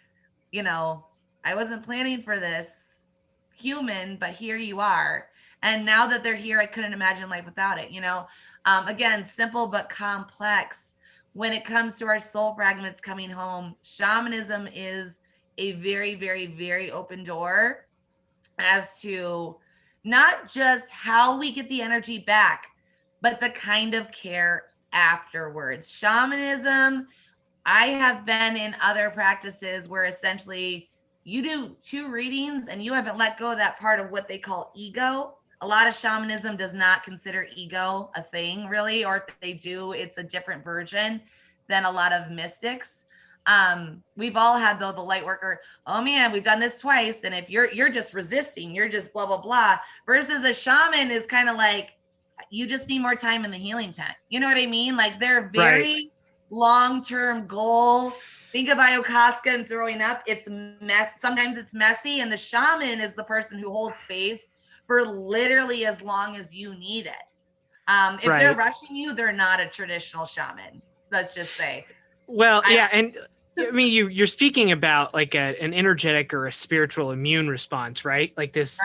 you know, I wasn't planning for this human, but here you are. And now that they're here, I couldn't imagine life without it, you know? Again, simple but complex. When it comes to our soul fragments coming home, shamanism is a very, very, very open door as to not just how we get the energy back, but the kind of care afterwards. Shamanism, I have been in other practices where essentially you do 2 readings and you haven't let go of that part of what they call ego. A lot of shamanism does not consider ego a thing, really, or if they do, it's a different version than a lot of mystics. We've all had though the light worker, oh man, we've done this twice, and if you're just resisting, you're just blah blah blah, versus a shaman is kind of like, you just need more time in the healing tent. You know what I mean? Like they're very long-term goal. Think of ayahuasca and throwing up. It's sometimes it's messy, and the shaman is the person who holds space for literally as long as you need it. If they're rushing you, they're not a traditional shaman. Let's just say. Well, yeah, and I mean, you're speaking about like an energetic or a spiritual immune response, right? Like this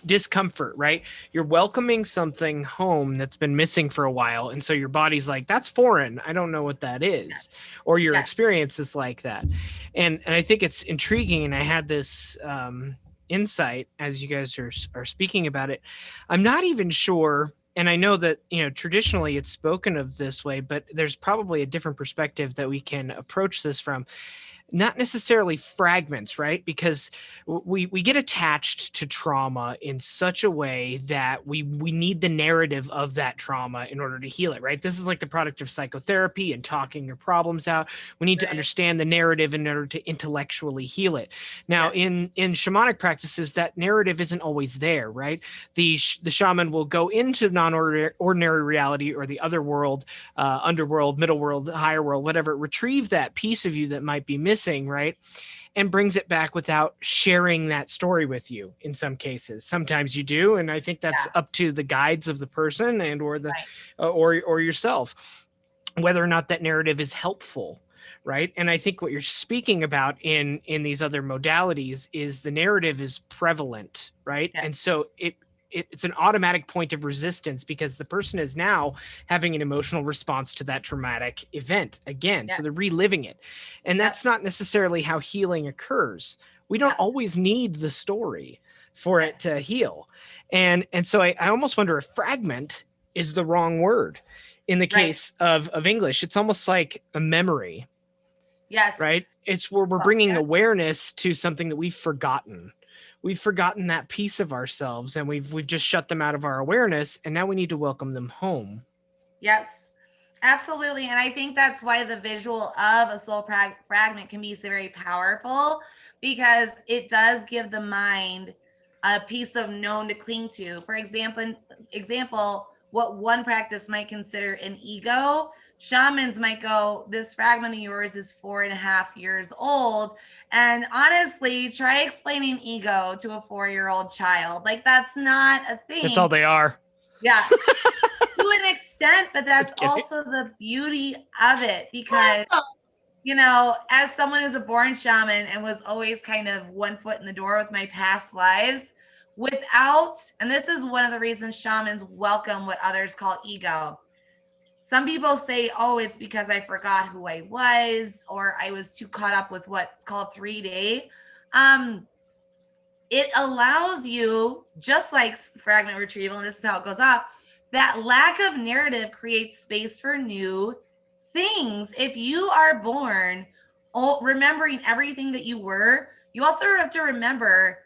discomfort, right? You're welcoming something home that's been missing for a while, and so your body's like, that's foreign. I don't know what that is, or your experience is like that, and I think it's intriguing. And I had this insight as you guys are speaking about it. I'm not even sure. And I know that, you know, traditionally it's spoken of this way, but there's probably a different perspective that we can approach this from. Not necessarily fragments, right? Because we get attached to trauma in such a way that we need the narrative of that trauma in order to heal it, right? This is like the product of psychotherapy and talking your problems out. We need to understand the narrative in order to intellectually heal it. Now, in shamanic practices, that narrative isn't always there, right? The shaman will go into non-ordinary reality or the other world, underworld, middle world, higher world, whatever, retrieve that piece of you that might be missing, missing, right? And brings it back without sharing that story with you in some cases. Sometimes you do, and I think that's up to the guides of the person and or the or yourself, whether or not that narrative is helpful, right? And I think what you're speaking about in these other modalities is the narrative is prevalent, right? And so it's an automatic point of resistance because the person is now having an emotional response to that traumatic event again. So they're reliving it. And that's not necessarily how healing occurs. We don't always need the story for it to heal. And so I almost wonder if fragment is the wrong word in the case of English. It's almost like a memory. Yes. Right? It's where we're bringing awareness to something that we've forgotten. We've forgotten that piece of ourselves, and we've just shut them out of our awareness, and now we need to welcome them home. Yes, absolutely. And I think that's why the visual of a soul fragment can be very powerful, because it does give the mind a piece of known to cling to. For example, what one practice might consider an ego, shamans might go, this fragment of yours is 4.5 years old. And honestly, try explaining ego to a 4-year-old child. Like, that's not a thing. That's all they are. Yeah. To an extent, but that's also the beauty of it, because, you know, as someone who's a born shaman and was always kind of one foot in the door with my past lives, and this is one of the reasons shamans welcome what others call ego. Some people say, oh, it's because I forgot who I was, or I was too caught up with what's called 3D. It allows you, just like fragment retrieval, and this is how it goes off, that lack of narrative creates space for new things. If you are born remembering everything that you were, you also have to remember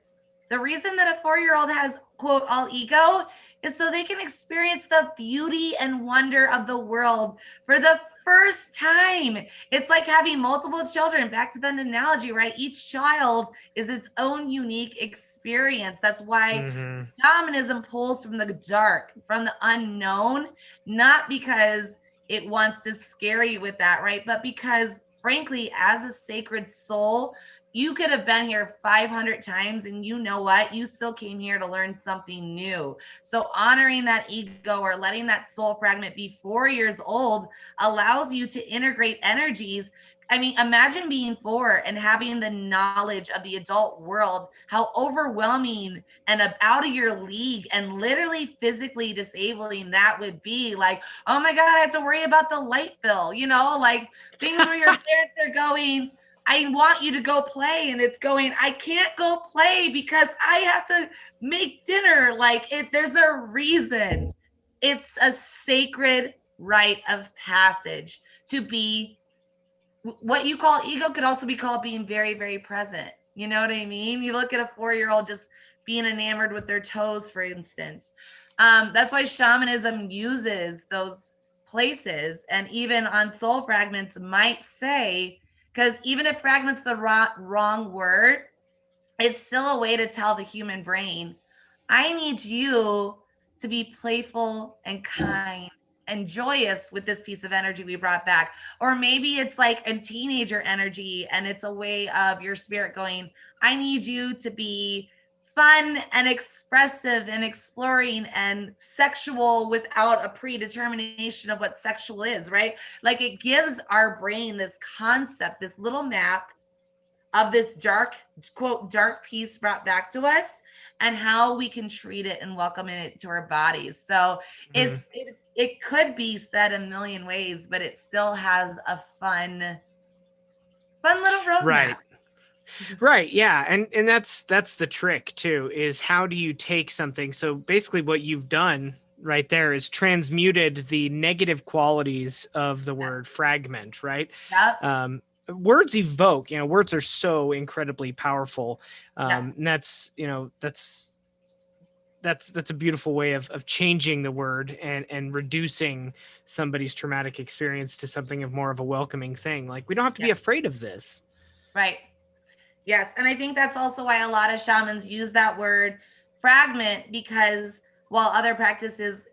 the reason that a 4-year-old has, quote, all ego is so they can experience the beauty and wonder of the world for the first time. It's like having multiple children. Back to that analogy, right? Each child is its own unique experience. That's why shamanism pulls from the dark, from the unknown, not because it wants to scare you with that, right? But because, frankly, as a sacred soul, you could have been here 500 times, and you know what? You still came here to learn something new. So honoring that ego or letting that soul fragment be 4 years old allows you to integrate energies. I mean, imagine being 4 and having the knowledge of the adult world, how overwhelming and out of your league and literally physically disabling that would be. Like, oh my God, I have to worry about the light bill, you know, like things where your parents are going, I want you to go play, and it's going, I can't go play because I have to make dinner. Like, there's a reason. It's a sacred rite of passage to be. What you call ego could also be called being very, very present. You know what I mean? You look at a 4-year-old just being enamored with their toes, for instance. That's why shamanism uses those places, and even on soul fragments might say, because even if fragment's the wrong word, it's still a way to tell the human brain, I need you to be playful and kind and joyous with this piece of energy we brought back. Or maybe it's like a teenager energy, and it's a way of your spirit going, I need you to be fun and expressive and exploring and sexual without a predetermination of what sexual is, right? Like, it gives our brain this concept, this little map of this dark, quote, dark piece brought back to us, and how we can treat it and welcome it to our bodies. So it could be said a million ways, but it still has a fun little roadmap. Right. Yeah. And that's the trick too, is how do you take something? So basically what you've done right there is transmuted the negative qualities of the word fragment, right? Yep. Words evoke, words are so incredibly powerful. And that's a beautiful way of changing the word and reducing somebody's traumatic experience to something of more of a welcoming thing. Like, we don't have to be afraid of this. Right. Yes. And I think that's also why a lot of shamans use that word fragment, because while other practices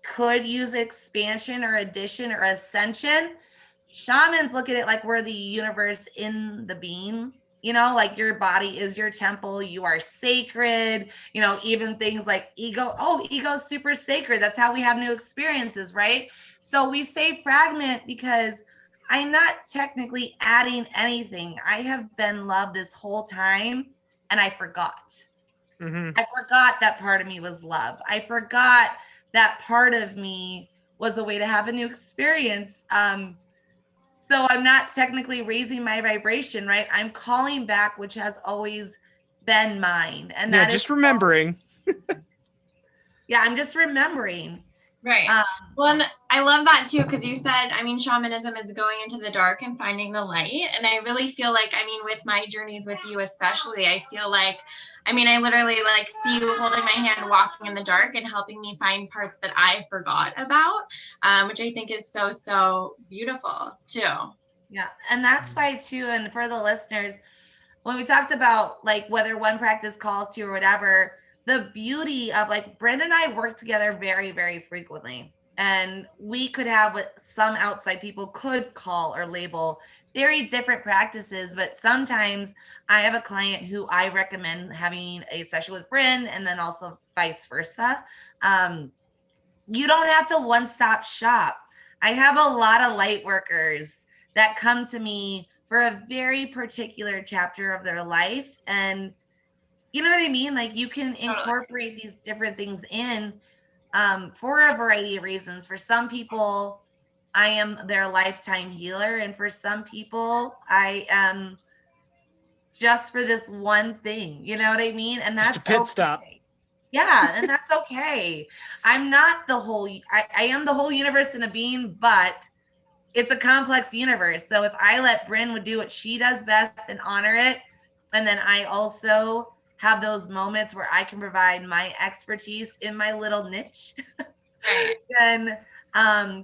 could use expansion or addition or ascension, Shamans look at it like we're the universe in the being, like your body is your temple, you are sacred, even things like ego. Oh, ego's super sacred. That's how we have new experiences, right? So we say fragment because I'm not technically adding anything. I have been love this whole time, and I forgot. I forgot that part of me was love. I forgot that part of me was a way to have a new experience. So I'm not technically raising my vibration, right? I'm calling back, which has always been mine. And yeah, that just is remembering. Yeah, I'm just remembering. Right. Well, and I love that too, because you said, shamanism is going into the dark and finding the light. And I really feel like, with my journeys with you especially, I feel like, I literally like see you holding my hand, walking in the dark and helping me find parts that I forgot about, which I think is so, so beautiful too. Yeah. And that's why too, and for the listeners, when we talked about like whether one practice calls to you or whatever, the beauty of like Brenda and I work together very, very frequently. And we could have what some outside people could call or label very different practices. But sometimes I have a client who I recommend having a session with Bryn, and then also vice versa. You don't have to one-stop shop. I have a lot of light workers that come to me for a very particular chapter of their life. And you know what I mean? Like you can incorporate these different things in for a variety of reasons. For some people, I am their lifetime healer. And for some people, I am just for this one thing. You know what I mean? And that's just a pit stop. Yeah, and that's okay. I'm not the whole, I am the whole universe in a being, but it's a complex universe. So if I let Bryn would do what she does best and honor it, and then I also have those moments where I can provide my expertise in my little niche, then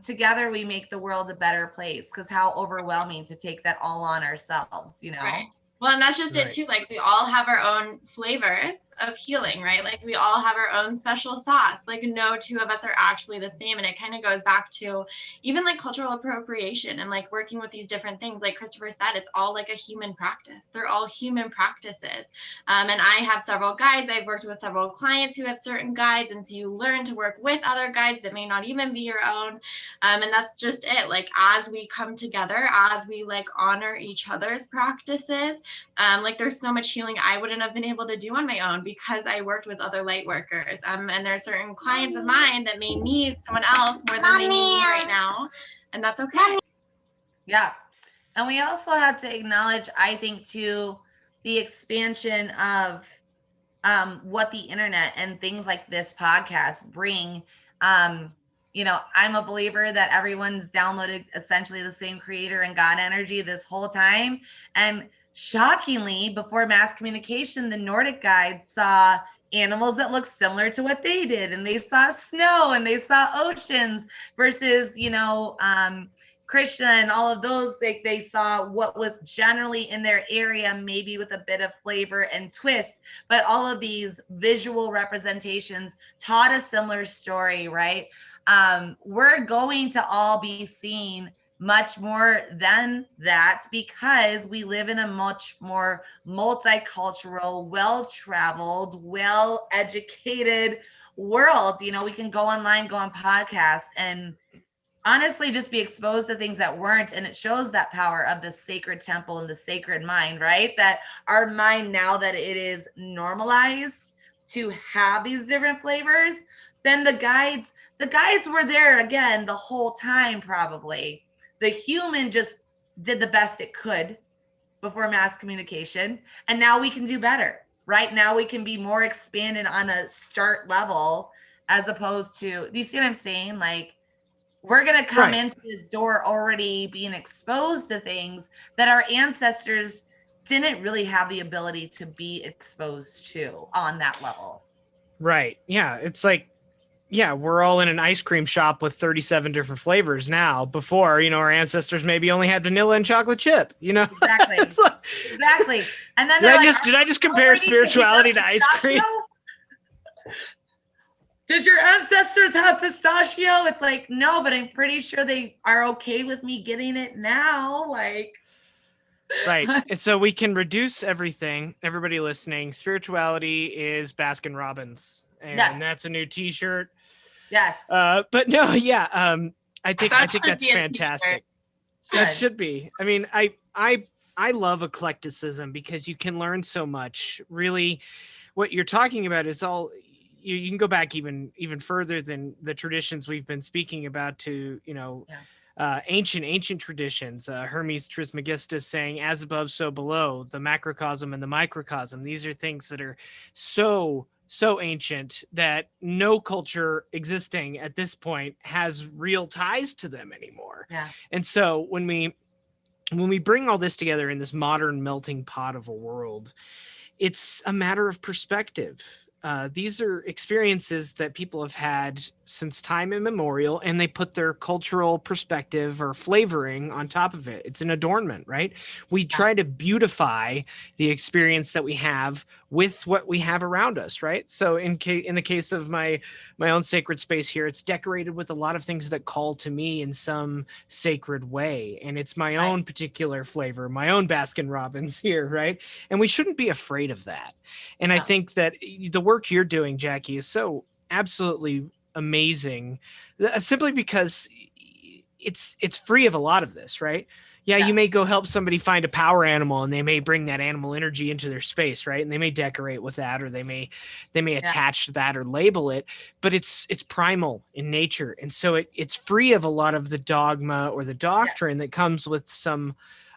together we make the world a better place. Because how overwhelming to take that all on ourselves, Right. Well, and that's just it too. Like we all have our own flavors of healing, right? Like we all have our own special sauce. Like no two of us are actually the same. And it kind of goes back to even like cultural appropriation and like working with these different things. Like Christopher said, it's all like a human practice. They're all human practices. And I have several guides. I've worked with several clients who have certain guides. And so you learn to work with other guides that may not even be your own. And that's just it. Like as we come together, as we like honor each other's practices, like there's so much healing I wouldn't have been able to do on my own because I worked with other light workers. And there are certain clients of mine that may need someone else more than they need me right now. And that's okay. Yeah. And we also have to acknowledge, I think, too, the expansion of what the internet and things like this podcast bring. I'm a believer that everyone's downloaded essentially the same creator and God energy this whole time. And shockingly, before mass communication, the Nordic guides saw animals that looked similar to what they did, and they saw snow and they saw oceans versus, Krishna and all of those. They saw what was generally in their area, maybe with a bit of flavor and twist, but all of these visual representations taught a similar story, right? We're going to all be seeing much more than that because we live in a much more multicultural, well-traveled, well-educated world. We can go online, go on podcasts, and honestly just be exposed to things that weren't. And it shows that power of the sacred temple and the sacred mind, right? That our mind, now that it is normalized to have these different flavors, then the guides were there again the whole time. Probably the human just did the best it could before mass communication. And now we can do better, right? Now we can be more expanded on a start level, as opposed to, do you see what I'm saying? Like, we're going to come into this door already being exposed to things that our ancestors didn't really have the ability to be exposed to on that level. Right. Yeah. It's like, yeah, we're all in an ice cream shop with 37 different flavors now. Before, our ancestors maybe only had vanilla and chocolate chip, Exactly. Exactly. And then did I just compare spirituality to ice cream? did your ancestors have pistachio? It's like, no, but I'm pretty sure they are okay with me getting it now. Like, right. And so we can reduce everything. Everybody listening, spirituality is Baskin Robbins, and yes, that's a new T-shirt. yes, But no, yeah. I think should that's be a fantastic. should. That should be. I mean, I love eclecticism because you can learn so much. Really, what you're talking about is all. You can go back even further than the traditions we've been speaking about to, you know, ancient traditions. Hermes Trismegistus saying, "As above, so below." The macrocosm and the microcosm. These are things that are so ancient that no culture existing at this point has real ties to them anymore. Yeah. And so when we bring all this together in this modern melting pot of a world, it's a matter of perspective. These are experiences that people have had since time immemorial, and they put their cultural perspective or flavoring on top of it. It's an adornment, right? We try to beautify the experience that we have with what we have around us, right? So in the case of my own sacred space here, it's decorated with a lot of things that call to me in some sacred way, and it's my own particular flavor, my own Baskin Robbins here, right? And we shouldn't be afraid of that. And I think that the work you're doing, Jacqui, is so absolutely amazing, simply because it's free of a lot of this, right? Yeah, you may go help somebody find a power animal, and they may bring that animal energy into their space, right? And they may decorate with that, or they may attach that or label it, but it's primal in nature. And so it's free of a lot of the dogma or the doctrine that comes with some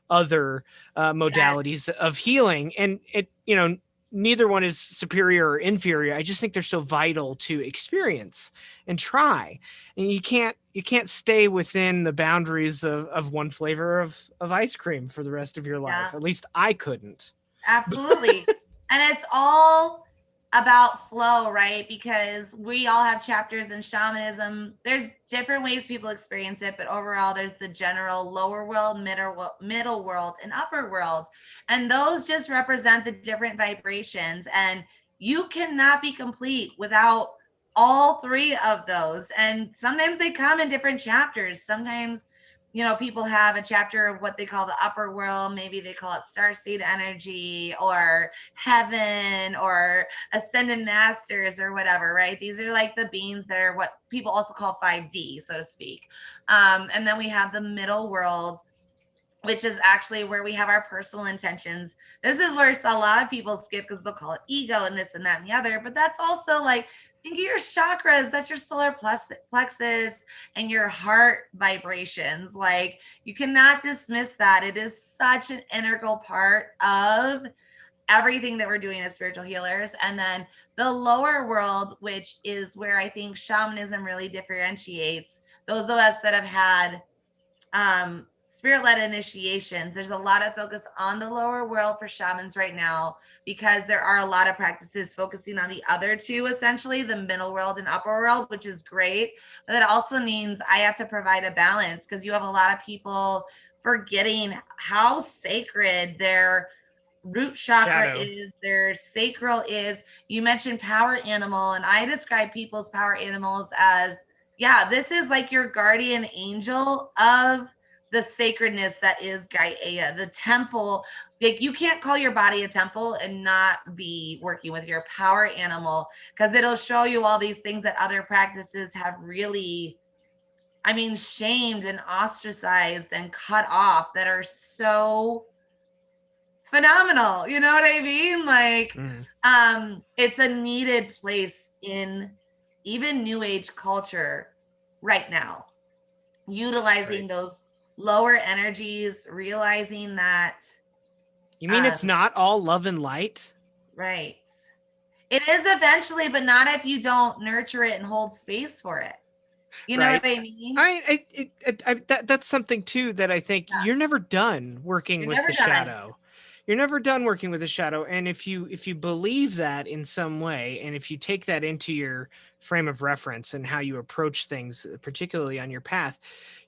other modalities of healing. And it, you know, neither one is superior or inferior. I just think they're so vital to experience and try. And you can't stay within the boundaries of one flavor of ice cream for the rest of your life. At least I couldn't. Absolutely. And it's all about flow, right? Because we all have chapters in shamanism. There's different ways people experience it, but overall there's the general lower world, middle world, and upper world. And those just represent the different vibrations. And you cannot be complete without all three of those. And sometimes they come in different chapters. Sometimes, you know, people have a chapter of what they call the upper world. Maybe they call it starseed energy or heaven or ascended masters or whatever, right? These are like the beings that are what people also call 5D, so to speak. And then we have the middle world, which is actually where we have our personal intentions. This is where a lot of people skip because they'll call it ego and this and that and the other. But that's also like, think of your chakras. That's your solar plexus and your heart vibrations. Like, you cannot dismiss that. It is such an integral part of everything that we're doing as spiritual healers. And then the lower world, which is where I think shamanism really differentiates. Those of us that have had spirit-led initiations, there's a lot of focus on the lower world for shamans right now, because there are a lot of practices focusing on the other two, essentially the middle world and upper world, which is great. But that also means I have to provide a balance, because you have a lot of people forgetting how sacred their root chakra is, their sacral is. You mentioned power animal, and I describe people's power animals as, this is like your guardian angel of the sacredness that is Gaia, the temple. Like, you can't call your body a temple and not be working with your power animal, because it'll show you all these things that other practices have really, I mean, shamed and ostracized and cut off, that are so phenomenal. You know what I mean? Like, it's a needed place in even new age culture right now, utilizing those lower energies, realizing that. You mean it's not all love and light? Right. It is eventually, but not if you don't nurture it and hold space for it. You know what I mean? That's something too that I think you're never done working with the shadow. You're never done working with the shadow. And if you believe that in some way, and if you take that into your frame of reference and how you approach things, particularly on your path,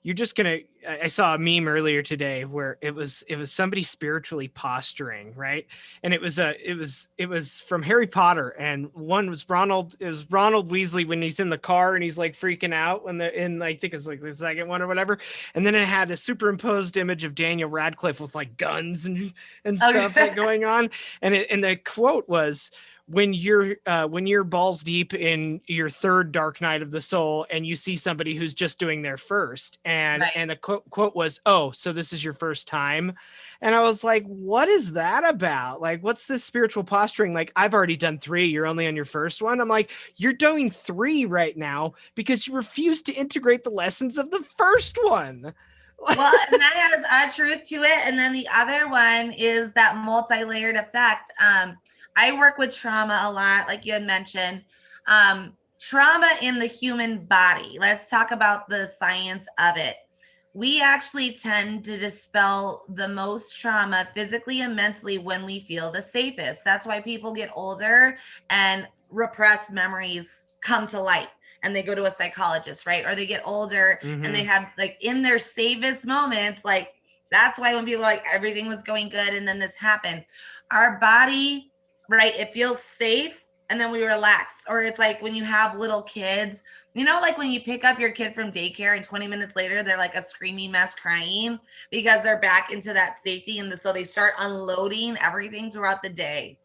you're just gonna. I saw a meme earlier today where it was somebody spiritually posturing, right? And it was from Harry Potter, and one was Ronald. It was Ronald Weasley when he's in the car and he's like freaking out when I think it's like the second one or whatever. And then it had a superimposed image of Daniel Radcliffe with like guns and stuff like going on, and the quote was, when you're balls deep in your third dark night of the soul and you see somebody who's just doing their first, and Right. and the quote was, oh, so this is your first time. And I was like, what is that about? Like, what's this spiritual posturing? Like, I've already done 3, you're only on your first one. I'm like, you're doing 3 right now because you refuse to integrate the lessons of the first one. Well, and that has a truth to it. And then the other one is that multi-layered effect. I work with trauma a lot, like you had mentioned. Trauma in the human body. Let's talk about the science of it. We actually tend to dispel the most trauma physically and mentally when we feel the safest. That's why people get older and repressed memories come to light and they go to a psychologist, right? Or they get older and they have like in their safest moments, like that's why when people are like everything was going good and then this happened. Our body, right? It feels safe and then we relax. Or it's like when you have little kids, you know, like when you pick up your kid from daycare and 20 minutes later, they're like a screaming mess crying because they're back into that safety. And so they start unloading everything throughout the day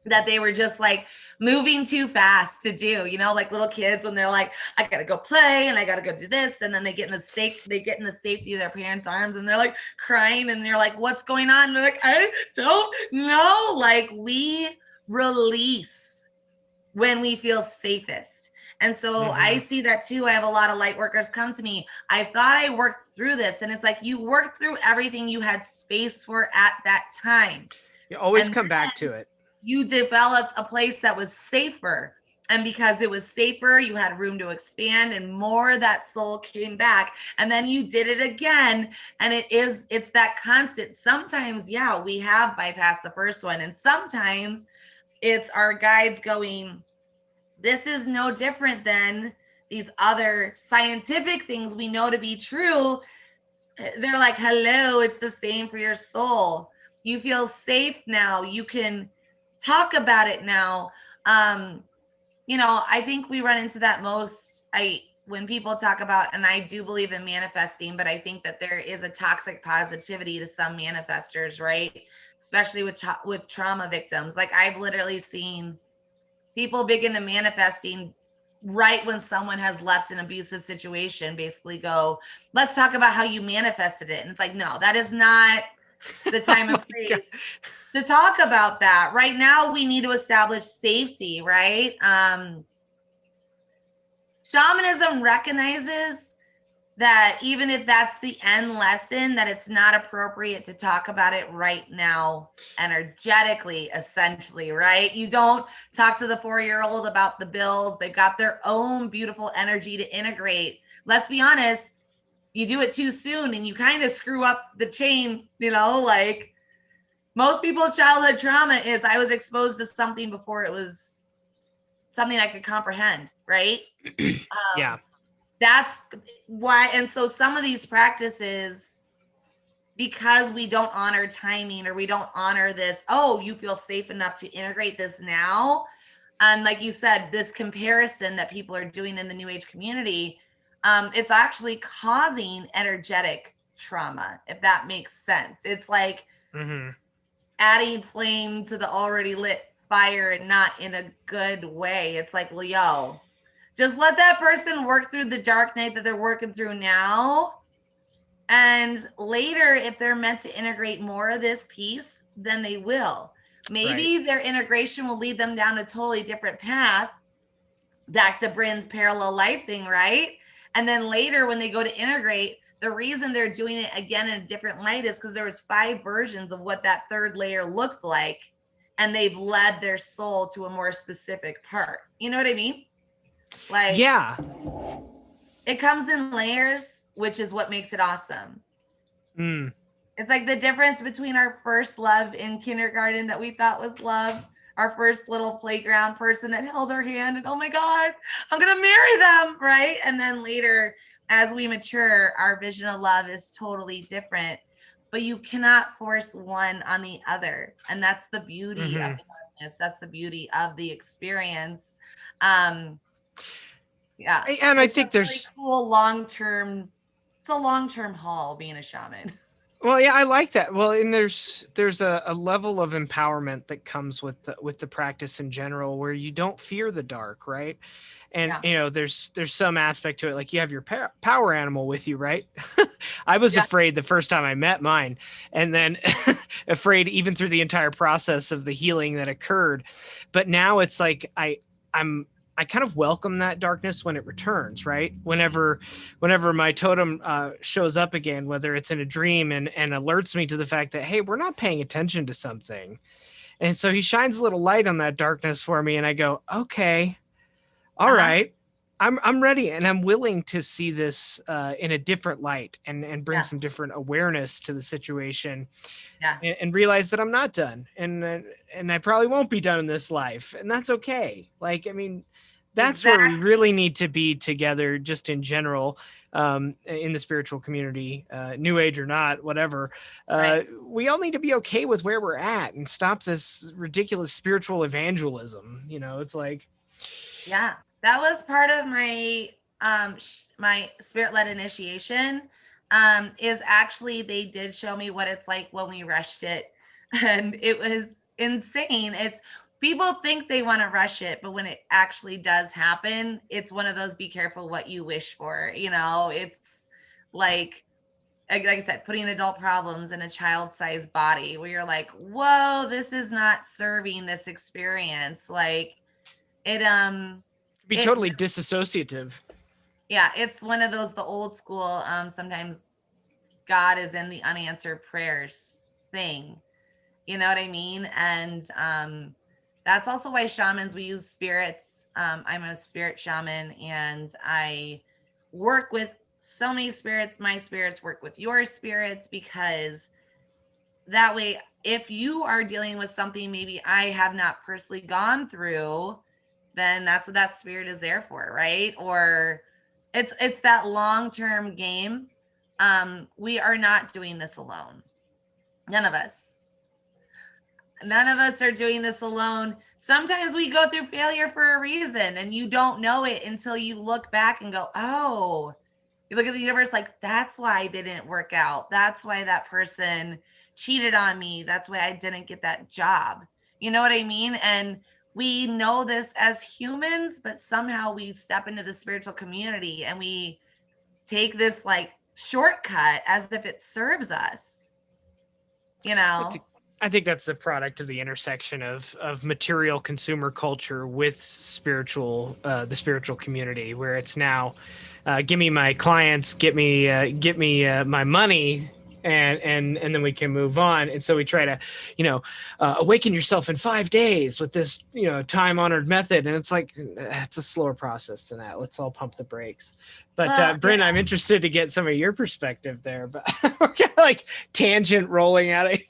that they were just like moving too fast to do, you know, like little kids when they're like, I gotta go play and I gotta go do this. And then they get in the safety of their parents' arms and they're like crying and they're like, what's going on? And they're like, I don't know. Like we release when we feel safest. And so I see that too. I have a lot of light workers come to me. I thought I worked through this. And it's like, you worked through everything you had space for at that time. You always come back to it. You developed a place that was safer. And because it was safer, you had room to expand and more of that soul came back. And then you did it again. And it's that constant. Sometimes, yeah, we have bypassed the first one. And sometimes it's our guides going, this is no different than these other scientific things we know to be true. They're like, hello, it's the same for your soul. You feel safe now. You can talk about it now. You know, I think we run into that most when people talk about, and I do believe in manifesting, but I think that there is a toxic positivity to some manifestors, right? Especially with trauma victims. Like I've literally seen people begin to manifesting right when someone has left an abusive situation, basically go, let's talk about how you manifested it. And it's like, no, that is not the time and place to talk about that. Right now, we need to establish safety, right? Shamanism recognizes that even if that's the end lesson, that it's not appropriate to talk about it right now, energetically, essentially, right? You don't talk to the 4-year-old about the bills. They've got their own beautiful energy to integrate. Let's be honest, you do it too soon and you kind of screw up the chain, you know, like most people's childhood trauma is I was exposed to something before it was something I could comprehend, right? Yeah. That's why. And so some of these practices, because we don't honor timing or we don't honor this, oh, you feel safe enough to integrate this now. And like you said, this comparison that people are doing in the New Age community, it's actually causing energetic trauma, if that makes sense. It's like adding flame to the already lit fire and not in a good way. It's like, well, yo, just let that person work through the dark night that they're working through now. And later, if they're meant to integrate more of this piece, then they will. Maybe their integration will lead them down a totally different path, back to Bryn's parallel life thing, right? And then later when they go to integrate, the reason they're doing it again in a different light is because there was 5 versions of what that third layer looked like. And they've led their soul to a more specific part. You know what I mean? Like, yeah, it comes in layers, which is what makes it awesome. It's like the difference between our first love in kindergarten that we thought was love our first little playground person that held our hand and, oh my God, I'm going to marry them, right? And then later, as we mature, our vision of love is totally different, but you cannot force one on the other. And that's the beauty of the darkness. That's the beauty of the experience. Yeah. And I It's think a really there's cool long-term, it's a long-term haul being a shaman. Well, yeah, I like that. Well, and there's a level of empowerment that comes with the practice in general, where you don't fear the dark, right? And there's some aspect to it, like you have your power animal with you, right? I was afraid the first time I met mine, and then afraid even through the entire process of the healing that occurred. But now it's like I kind of welcome that darkness when it returns, right? Whenever my totem shows up again, whether it's in a dream and alerts me to the fact that, hey, we're not paying attention to something. And so he shines a little light on that darkness for me. And I go, okay, all right, I'm ready. And I'm willing to see this in a different light and bring some different awareness to the situation. And realize that I'm not done. And I probably won't be done in this life. And that's okay. Like, I mean, that's where we really need to be together, just in general, in the spiritual community, new age or not, whatever. We all need to be okay with where we're at and stop this ridiculous spiritual evangelism. It's like, that was part of my my spirit-led initiation. Is actually, they did show me what it's like when we rushed it, and it was insane. It's people think they want to rush it, but when it actually does happen, it's one of those be careful what you wish for. It's like I said, putting adult problems in a child-sized body, where you're like, whoa, this is not serving this experience. Like it be totally disassociative. Yeah, it's one of those, the old school, sometimes God is in the unanswered prayers thing. You know what I mean? And that's also why shamans, we use spirits. I'm a spirit shaman, and I work with so many spirits. My spirits work with your spirits, because that way, if you are dealing with something maybe I have not personally gone through, then that's what that spirit is there for, right? Or it's that long-term game. We are not doing this alone. None of us are doing this alone. Sometimes we go through failure for a reason, and you don't know it until you look back and go, oh, you look at the universe like, that's why I didn't work out. That's why that person cheated on me. That's why I didn't get that job. You know what I mean? And we know this as humans, but somehow we step into the spiritual community and we take this like shortcut as if it serves us. I think that's the product of the intersection of material consumer culture with spiritual, the spiritual community, where it's now, give me my clients, get me my money, and then we can move on. And so we try to, awaken yourself in 5 days with this, time-honored method. And it's like, it's a slower process than that. Let's all pump the brakes. But Bryn, I'm interested to get some of your perspective there, but we're kind of like tangent rolling at it.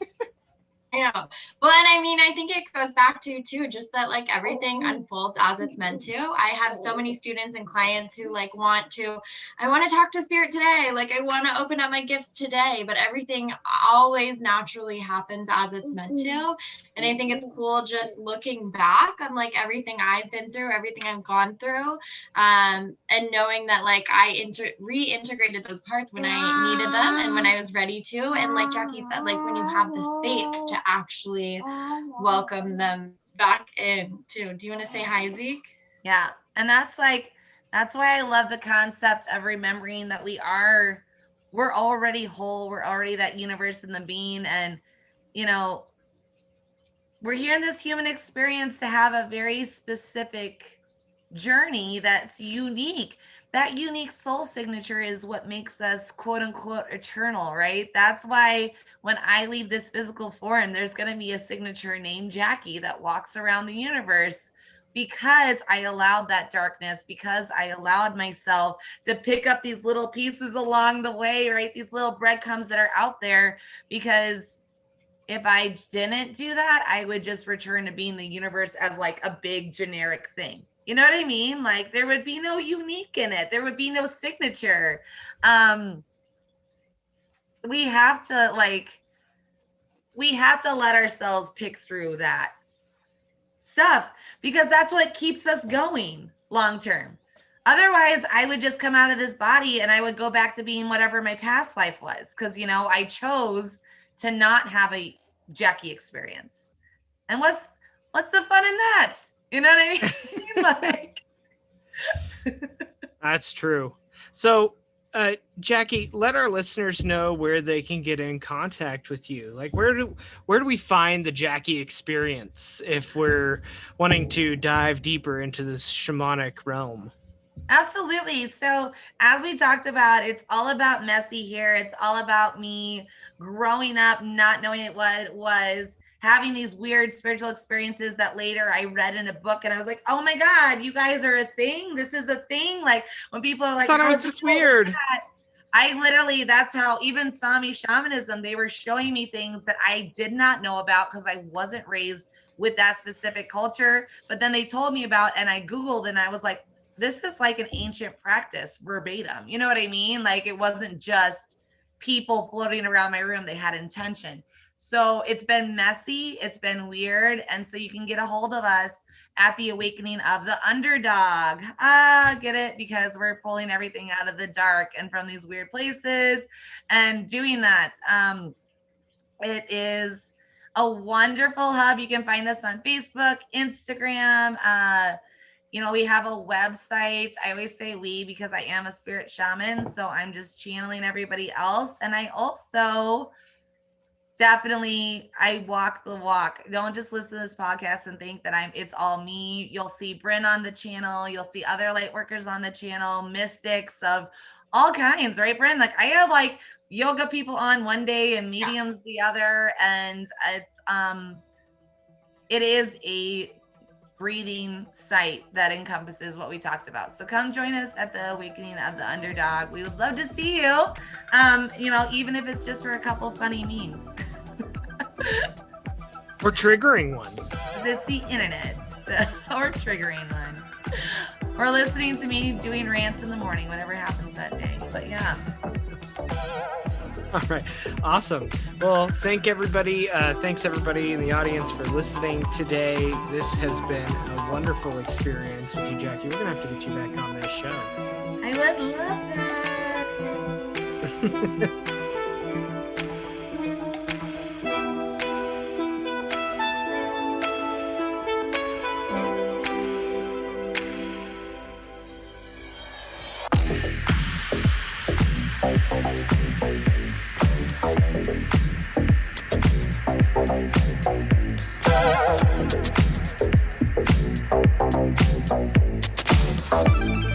I know. Well, and I mean, I think it goes back to too, just that like everything unfolds as it's meant to. I have so many students and clients who like I want to talk to spirit today. Like I want to open up my gifts today, but everything always naturally happens as it's meant to. And I think it's cool just looking back on like everything I've been through, everything I've gone through, and knowing that like I reintegrated those parts when I needed them and when I was ready to. And like Jacqui said, like when you have the space to actually welcome them back in too. Do you want to say hi, Zeke? Yeah. And that's why I love the concept of remembering that we're already whole. We're already that universe in the being. And, we're here in this human experience to have a very specific journey that's unique. That unique soul signature is what makes us quote unquote eternal, right? That's why when I leave this physical form, there's going to be a signature named Jacqui that walks around the universe, because I allowed that darkness, because I allowed myself to pick up these little pieces along the way, right? These little breadcrumbs that are out there, because if I didn't do that, I would just return to being the universe as like a big generic thing. You know what I mean? Like there would be no unique in it. There would be no signature. We have to let ourselves pick through that stuff because that's what keeps us going long term. Otherwise, I would just come out of this body and I would go back to being whatever my past life was. Because, you know, I chose to not have a Jacqui experience. And what's the fun in that? You know what I mean? Like... That's true. So, Jacqui, let our listeners know where they can get in contact with you. Like, where do we find the Jacqui experience if we're wanting to dive deeper into this shamanic realm? Absolutely. So as we talked about, it's all about messy here. It's all about me growing up, not knowing what it was, having these weird spiritual experiences that later I read in a book and I was like, oh my God, you guys are a thing. This is a thing. Like when people are like, I thought it was just weird. I literally, that's how even Sami Shamanism, they were showing me things that I did not know about because I wasn't raised with that specific culture. But then they told me about, and I Googled and I was like, this is like an ancient practice verbatim. You know what I mean? Like it wasn't just people floating around my room. They had intention. So it's been messy. It's been weird. And so you can get a hold of us at the Awakening of the Underdog. Get it? Because we're pulling everything out of the dark and from these weird places and doing that. It is a wonderful hub. You can find us on Facebook, Instagram, you know, we have a website. I always say we because I am a spirit shaman. So I'm just channeling everybody else. And I also I walk the walk. Don't just listen to this podcast and think that it's all me. You'll see Bryn on the channel. You'll see other light workers on the channel, mystics of all kinds, right, Bryn? Like I have like yoga people on one day and mediums the other. And it is a breathing site that encompasses what we talked about. So come join us at the Awakening of the Underdog. We would love to see you. You know, even if it's just for a couple funny memes. Or triggering ones. It's the internet. So, or triggering one. Or listening to me doing rants in the morning, whatever happens that day. But yeah. All right. Awesome. Well, thanks everybody in the audience for listening today. This has been a wonderful experience with you, Jacqui. We're going to have to get you back on this show. I would love that. Thank you.